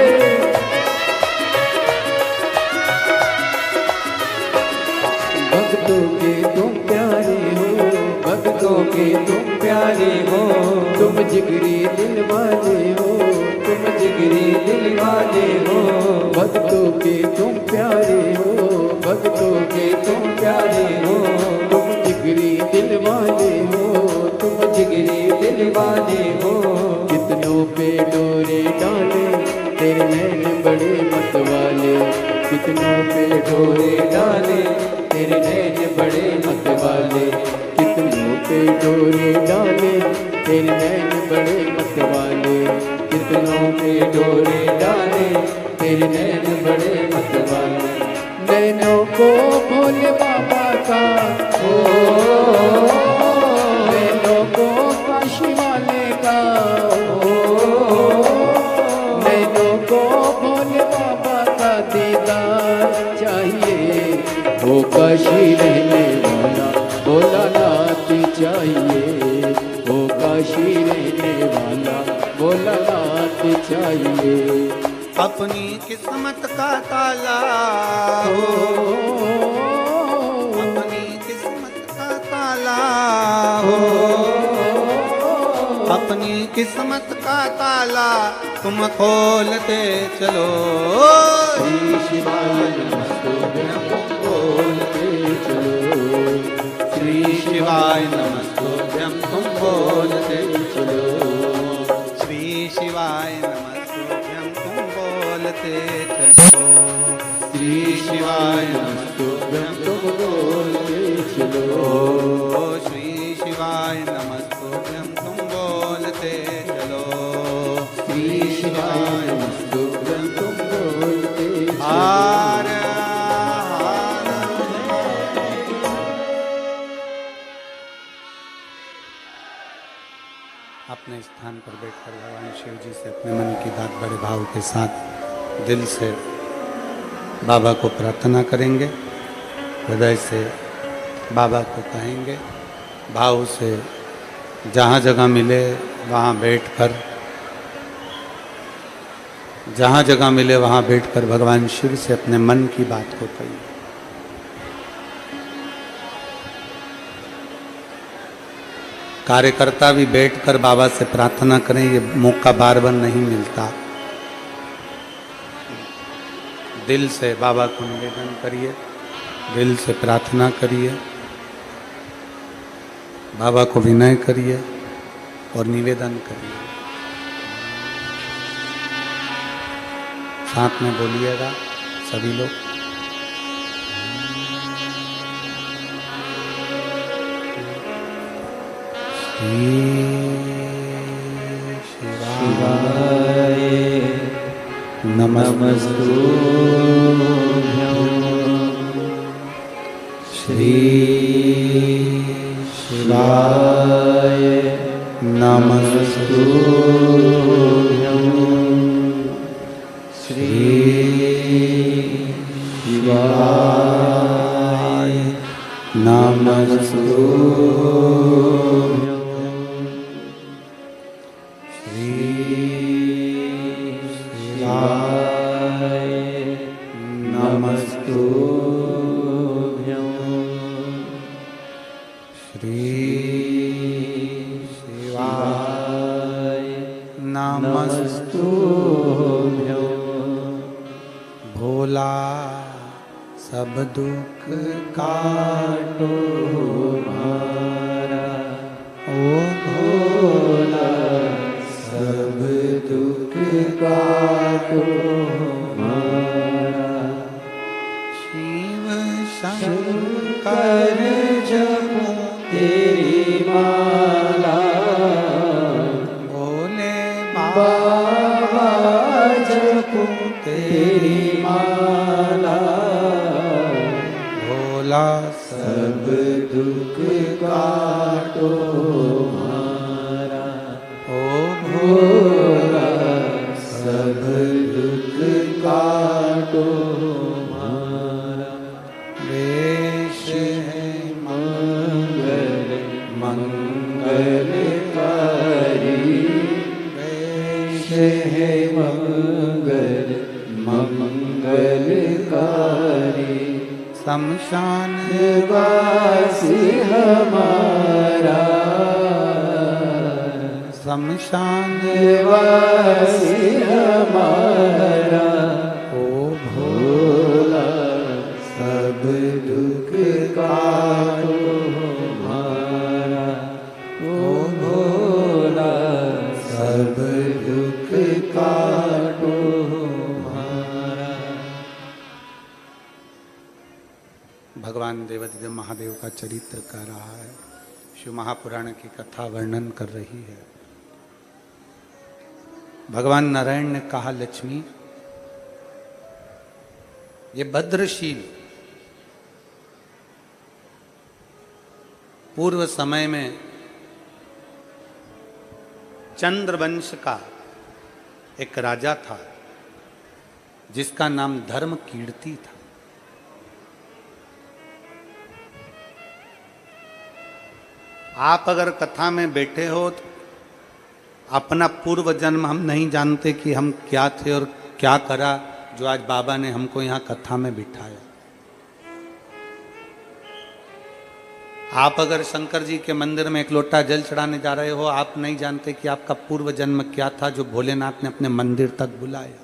भक्तों के तुम प्यारे हो, भक्तों के तुम प्यारे हो, तुम जिगरी दिल वाले हो, तुम जिगरी दिल वाले हो। भक्तों के तुम प्यारे हो, भक्तों के तुम प्यारे हो, तुम जिगरी दिल वाले हो, तुम जिगरी दिल वाले हो। कितनों पे डोरे डाले तेरे नैन बड़े मत वाले, कितनों पे डोरे डाले तेरे नैन बड़े मत वाले, कितनों पे डोरे डाले तेरे नैन बड़े मत वाले, कितनों पे डोरे डाले तेरे नैन बड़े मत वाले। नैनों को भोले बाबा का हो, नैनों को काशी वाले का हो, नैनों को भोले बाबा का दीदार चाहिए। वो काशी रहने वाला भोलानाथ चाहिए, वो काशी रहने वाला भोलानाथ चाहिए। अपनी किस्मत का ताला हो, अपनी किस्मत का ताला हो, अपनी किस्मत का ताला तुम खोलते चलो। श्री शिवाय नमस्तुभ्यं बोलते चलो, श्री शिवाय नमस्तुभ्यं तुम बोलते चलो, श्री शिवाय नमस्तुभ्यं तुम बोलते चलो, श्री शिवाय नमस्तुभ्यं तुम बोलते चलो, श्री शिवाय नमस्तुभ्यं तुम बोलते चलो, श्री शिवाय नमस्तुभ्यं तुम बोलते चलो। अपने स्थान पर बैठकर भगवान शिव जी से अपने मन की बात बड़े भाव के साथ दिल से बाबा को प्रार्थना करेंगे, हृदय से बाबा को कहेंगे, भाव से जहाँ जगह मिले वहाँ बैठकर, जहाँ जगह मिले वहाँ बैठकर भगवान शिव से अपने मन की बात को कहिए। कार्यकर्ता भी बैठकर बाबा से प्रार्थना करें, ये मौका बार बार नहीं मिलता। दिल से बाबा को निवेदन करिए, दिल से प्रार्थना करिए, बाबा को विनय करिए और निवेदन करिए। साथ में बोलिएगा सभी लोग। शिवाय नमस्तुभ्यं, श्री शिवाय नमस्तुभ्यं, श्री शिवाय नमस्तुभ्यं, भोला सब दुख काटो हमारा, ओ भोला सब दुख काटो हमारा। शिव शंकर जपो तेरी माला, भोले बाबा जपो तेरी माला, भोला सब दुख काटो हमारा, ओ भोला सब दुख काटो हमारा। वेश है मंगल मंगल है मंगल मंगलकारी। शमशान वासी हमारा, शमशान वासी हमारा, ओ भोला सब दुख काटो हमारा। ओ भोला सब दुख काटो हमारा। भगवान देवाधिदेव महादेव का चरित्र कर रहा है, शिव महापुराण की कथा वर्णन कर रही है। भगवान नारायण ने कहा, लक्ष्मी ये भद्रशील पूर्व समय में चंद्रवंश का एक राजा था जिसका नाम धर्म कीर्ति था। आप अगर कथा में बैठे हो तो अपना पूर्व जन्म हम नहीं जानते कि हम क्या थे और क्या करा जो आज बाबा ने हमको यहाँ कथा में बिठाया। आप अगर शंकर जी के मंदिर में एक लोटा जल चढ़ाने जा रहे हो, आप नहीं जानते कि आपका पूर्व जन्म क्या था जो भोलेनाथ ने अपने मंदिर तक बुलाया।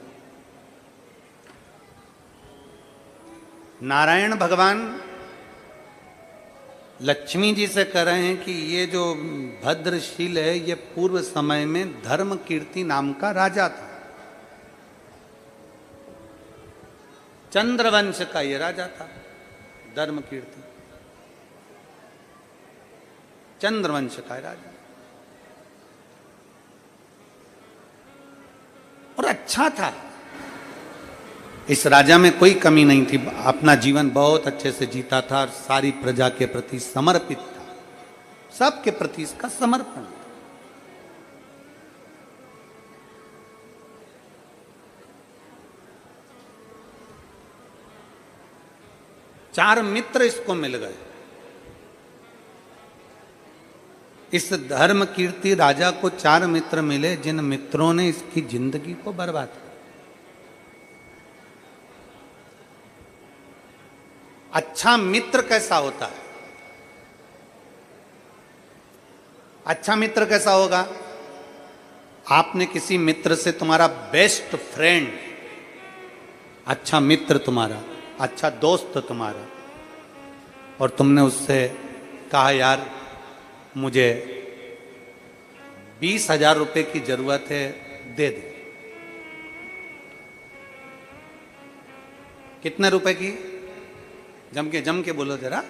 नारायण भगवान लक्ष्मी जी से कह रहे हैं कि ये जो भद्रशील है ये पूर्व समय में धर्म कीर्ति नाम का राजा था। चंद्रवंश का ये राजा था, धर्म कीर्ति चंद्रवंश का राजा, और अच्छा था। इस राजा में कोई कमी नहीं थी, अपना जीवन बहुत अच्छे से जीता था और सारी प्रजा के प्रति समर्पित था, सबके प्रति इसका समर्पण था। चार मित्र इसको मिल गए। इस धर्म कीर्ति राजा को चार मित्र मिले जिन मित्रों ने इसकी जिंदगी को बर्बाद किया। अच्छा मित्र कैसा होता है? अच्छा मित्र कैसा होगा? आपने किसी मित्र से, तुम्हारा बेस्ट फ्रेंड, अच्छा मित्र तुम्हारा, अच्छा दोस्त तुम्हारा, और तुमने उससे कहा यार मुझे 20,000 रुपए की जरूरत है, दे दे। कितने रुपए की? जम के बोलो जरा।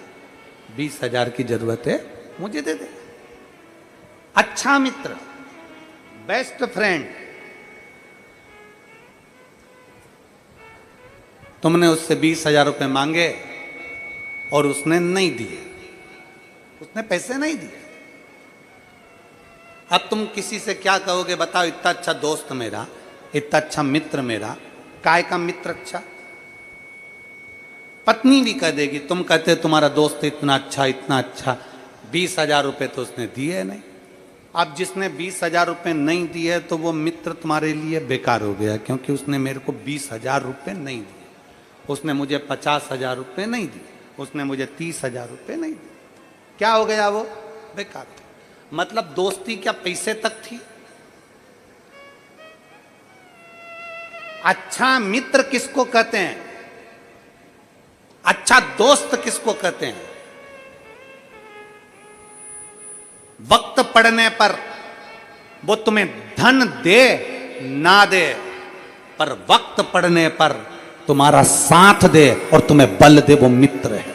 20,000 की जरूरत है, मुझे दे दे। अच्छा मित्र, बेस्ट फ्रेंड, तुमने उससे 20,000 रुपए मांगे और उसने नहीं दिए, उसने पैसे नहीं दिए। अब तुम किसी से क्या कहोगे बताओ? इतना अच्छा दोस्त मेरा, इतना अच्छा मित्र मेरा, काय का मित्र अच्छा? पत्नी भी कह देगी, तुम कहते तुम्हारा दोस्त इतना अच्छा, 20,000 रुपए तो उसने दिए नहीं। अब जिसने 20,000 रुपए नहीं दिए तो वो मित्र तुम्हारे लिए बेकार हो गया, क्योंकि उसने मेरे को 20,000 रुपए नहीं दिए, उसने मुझे 50,000 रुपए नहीं दिए, उसने मुझे 30,000 रुपए नहीं दिए। क्या हो गया? वो बेकार। मतलब दोस्ती क्या पैसे तक थी? अच्छा मित्र किसको कहते हैं? अच्छा दोस्त किसको कहते हैं? वक्त पड़ने पर वो तुम्हें धन दे ना दे, पर वक्त पड़ने पर तुम्हारा साथ दे और तुम्हें बल दे, वो मित्र है।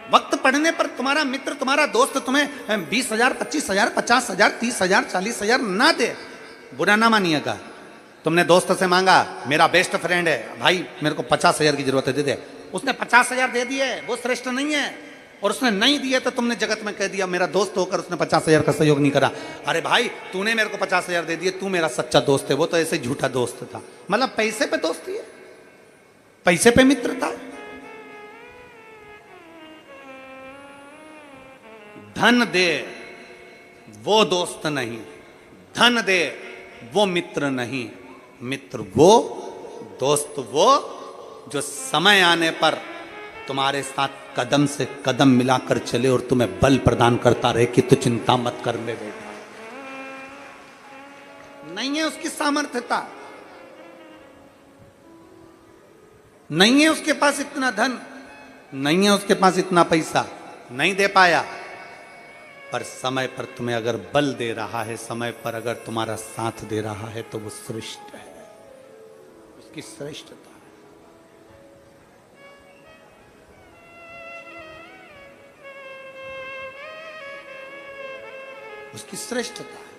वक्त पड़ने पर तुम्हारा मित्र, तुम्हारा दोस्त तुम्हें 20,000, 25,000, 50,000, 30,000, 40,000 ना दे, बुरा ना मानिएगा। तुमने दोस्त से मांगा, मेरा बेस्ट फ्रेंड है भाई, मेरे को 50,000 की जरूरत है, दे दे। उसने 50,000 दे दिए, वो श्रेष्ठ नहीं है। और उसने नहीं दिए तो तुमने जगत में कह दिया मेरा दोस्त होकर उसने 50,000 का सहयोग नहीं करा। अरे भाई तूने मेरे को 50,000 दे दिए, तू मेरा सच्चा दोस्त है, वो तो ऐसे झूठा दोस्त था। मतलब पैसे पे दोस्ती है। पैसे पे मित्रता, धन दे वो दोस्त नहीं, धन दे वो मित्र नहीं, मित्र वो, दोस्त वो जो समय आने पर तुम्हारे साथ कदम से कदम मिलाकर चले और तुम्हें बल प्रदान करता रहे कि तू चिंता मत कर में बेटा। नहीं है उसकी सामर्थ्यता, नहीं है उसके पास इतना धन, नहीं है उसके पास इतना पैसा, नहीं दे पाया, पर समय पर तुम्हें अगर बल दे रहा है, समय पर अगर तुम्हारा साथ दे रहा है तो वो श्रेष्ठ है, उसकी श्रेष्ठता है। उसकी श्रेष्ठता है।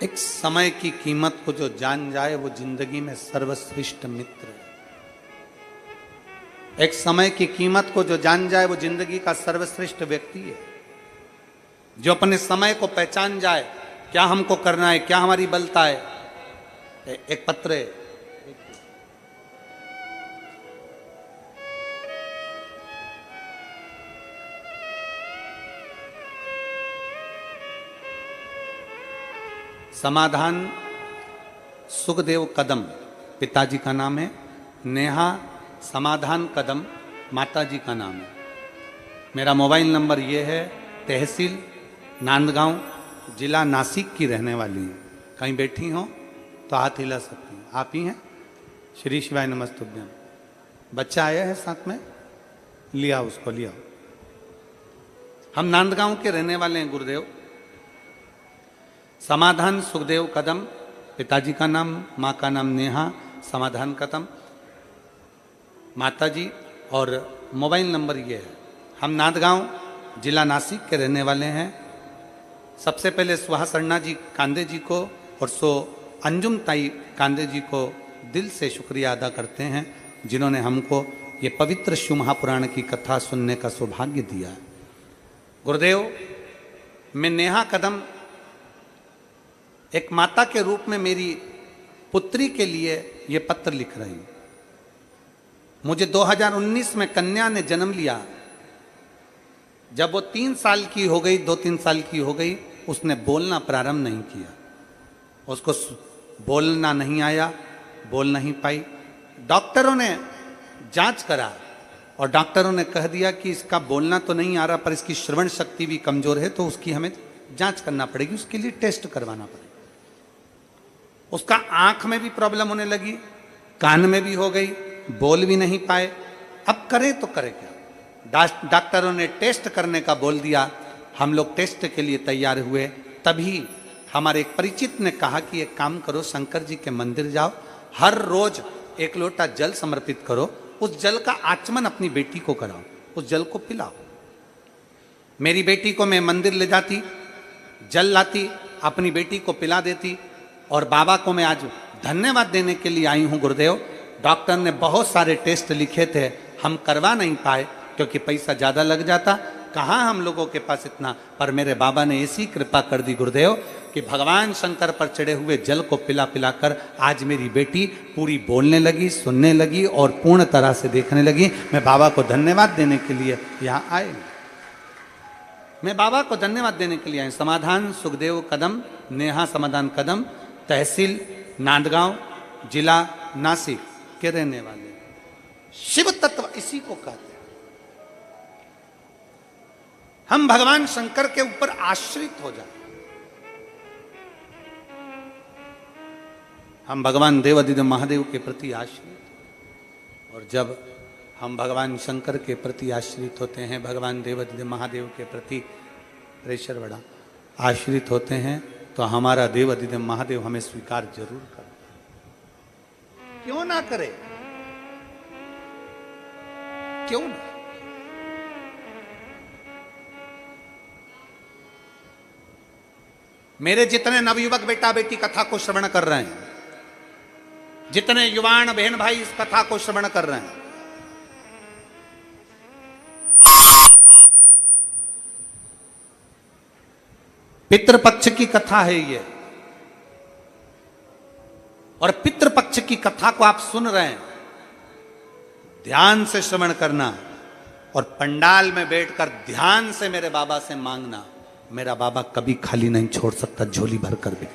एक समय की कीमत को जो जान जाए वो जिंदगी में सर्वश्रेष्ठ मित्र है। एक समय की कीमत को जो जान जाए वो जिंदगी का सर्वश्रेष्ठ व्यक्ति है। जो अपने समय को पहचान जाए, क्या हमको करना है, क्या हमारी बलता है। एक पत्र है, समाधान सुखदेव कदम पिताजी का नाम है, नेहा समाधान कदम माताजी का नाम है। मेरा मोबाइल नंबर ये है, तहसील नांदगांव, जिला नासिक की रहने वाली है। कहीं बैठी हो तो हाथ हिला सकती हैं, आप ही हैं। श्री शिवाय नमस्तुभ्यम। बच्चा आया है साथ में, लिया उसको, लिया। हम नांदगांव के रहने वाले हैं गुरुदेव। समाधान सुखदेव कदम पिताजी का नाम, माँ का नाम नेहा समाधान कदम माताजी, और मोबाइल नंबर ये है। हम नांदगांव जिला नासिक के रहने वाले हैं। सबसे पहले सुहासन्ना जी कांदे जी को और अंजुम ताई कांदे जी को दिल से शुक्रिया अदा करते हैं, जिन्होंने हमको ये पवित्र शिव महापुराण की कथा सुनने का सौभाग्य दिया। गुरुदेव, मैं नेहा कदम एक माता के रूप में मेरी पुत्री के लिए ये पत्र लिख रही हूं। मुझे 2019 में कन्या ने जन्म लिया। जब वो 3 साल की हो गई, 2-3 साल की हो गई, उसने बोलना प्रारंभ नहीं किया। उसको बोलना नहीं आया, बोल नहीं पाई। डॉक्टरों ने जांच करा और डॉक्टरों ने कह दिया कि इसका बोलना तो नहीं आ रहा, पर इसकी श्रवण शक्ति भी कमजोर है, तो उसकी हमें जांच करना पड़ेगी, उसके लिए टेस्ट करवाना पड़ेगा। उसका आंख में भी प्रॉब्लम होने लगी, कान में भी हो गई, बोल भी नहीं पाए। अब करें तो करें क्या? डॉक्टरों ने टेस्ट करने का बोल दिया। हम लोग टेस्ट के लिए तैयार हुए। तभी हमारे एक परिचित ने कहा कि एक काम करो, शंकर जी के मंदिर जाओ, हर रोज 1 लोटा जल समर्पित करो, उस जल का आचमन अपनी बेटी को कराओ, उस जल को पिलाओ। मेरी बेटी को मैं मंदिर ले जाती, जल लाती, अपनी बेटी को पिला देती। और बाबा को मैं आज धन्यवाद देने के लिए आई हूं गुरुदेव। डॉक्टर ने बहुत सारे टेस्ट लिखे थे, हम करवा नहीं पाए क्योंकि पैसा ज़्यादा लग जाता। कहाँ हम लोगों के पास इतना, पर मेरे बाबा ने ऐसी कृपा कर दी गुरुदेव कि भगवान शंकर पर चढ़े हुए जल को पिला पिला कर आज मेरी बेटी पूरी बोलने लगी, सुनने लगी और पूर्ण तरह से देखने लगी। मैं बाबा को धन्यवाद देने के लिए यहाँ आए, मैं बाबा को धन्यवाद देने के लिए आए। समाधान सुखदेव कदम, नेहा समाधान कदम, तहसील नांदगांव, जिला नासिक के रहने वाले। शिव तत्व इसी को कहते हैं। हम भगवान शंकर के ऊपर आश्रित हो जाए, हम भगवान देवादिदेव महादेव के प्रति आश्रित। और जब हम भगवान शंकर के प्रति आश्रित होते हैं, भगवान देवादिदेव महादेव के प्रति प्रेशर बड़ा आश्रित होते हैं, तो हमारा देवादिदेव महादेव हमें स्वीकार जरूर कर। क्यों ना करे, क्यों ना। मेरे जितने नवयुवक बेटा बेटी कथा को श्रवण कर रहे हैं, जितने युवान बहन भाई इस कथा को श्रवण कर रहे हैं, पितृपक्ष की कथा है ये, और पितृपक्ष की कथा को आप सुन रहे हैं, ध्यान से श्रवण करना और पंडाल में बैठकर ध्यान से मेरे बाबा से मांगना। मेरा बाबा कभी खाली नहीं छोड़ सकता, झोली भर कर भी।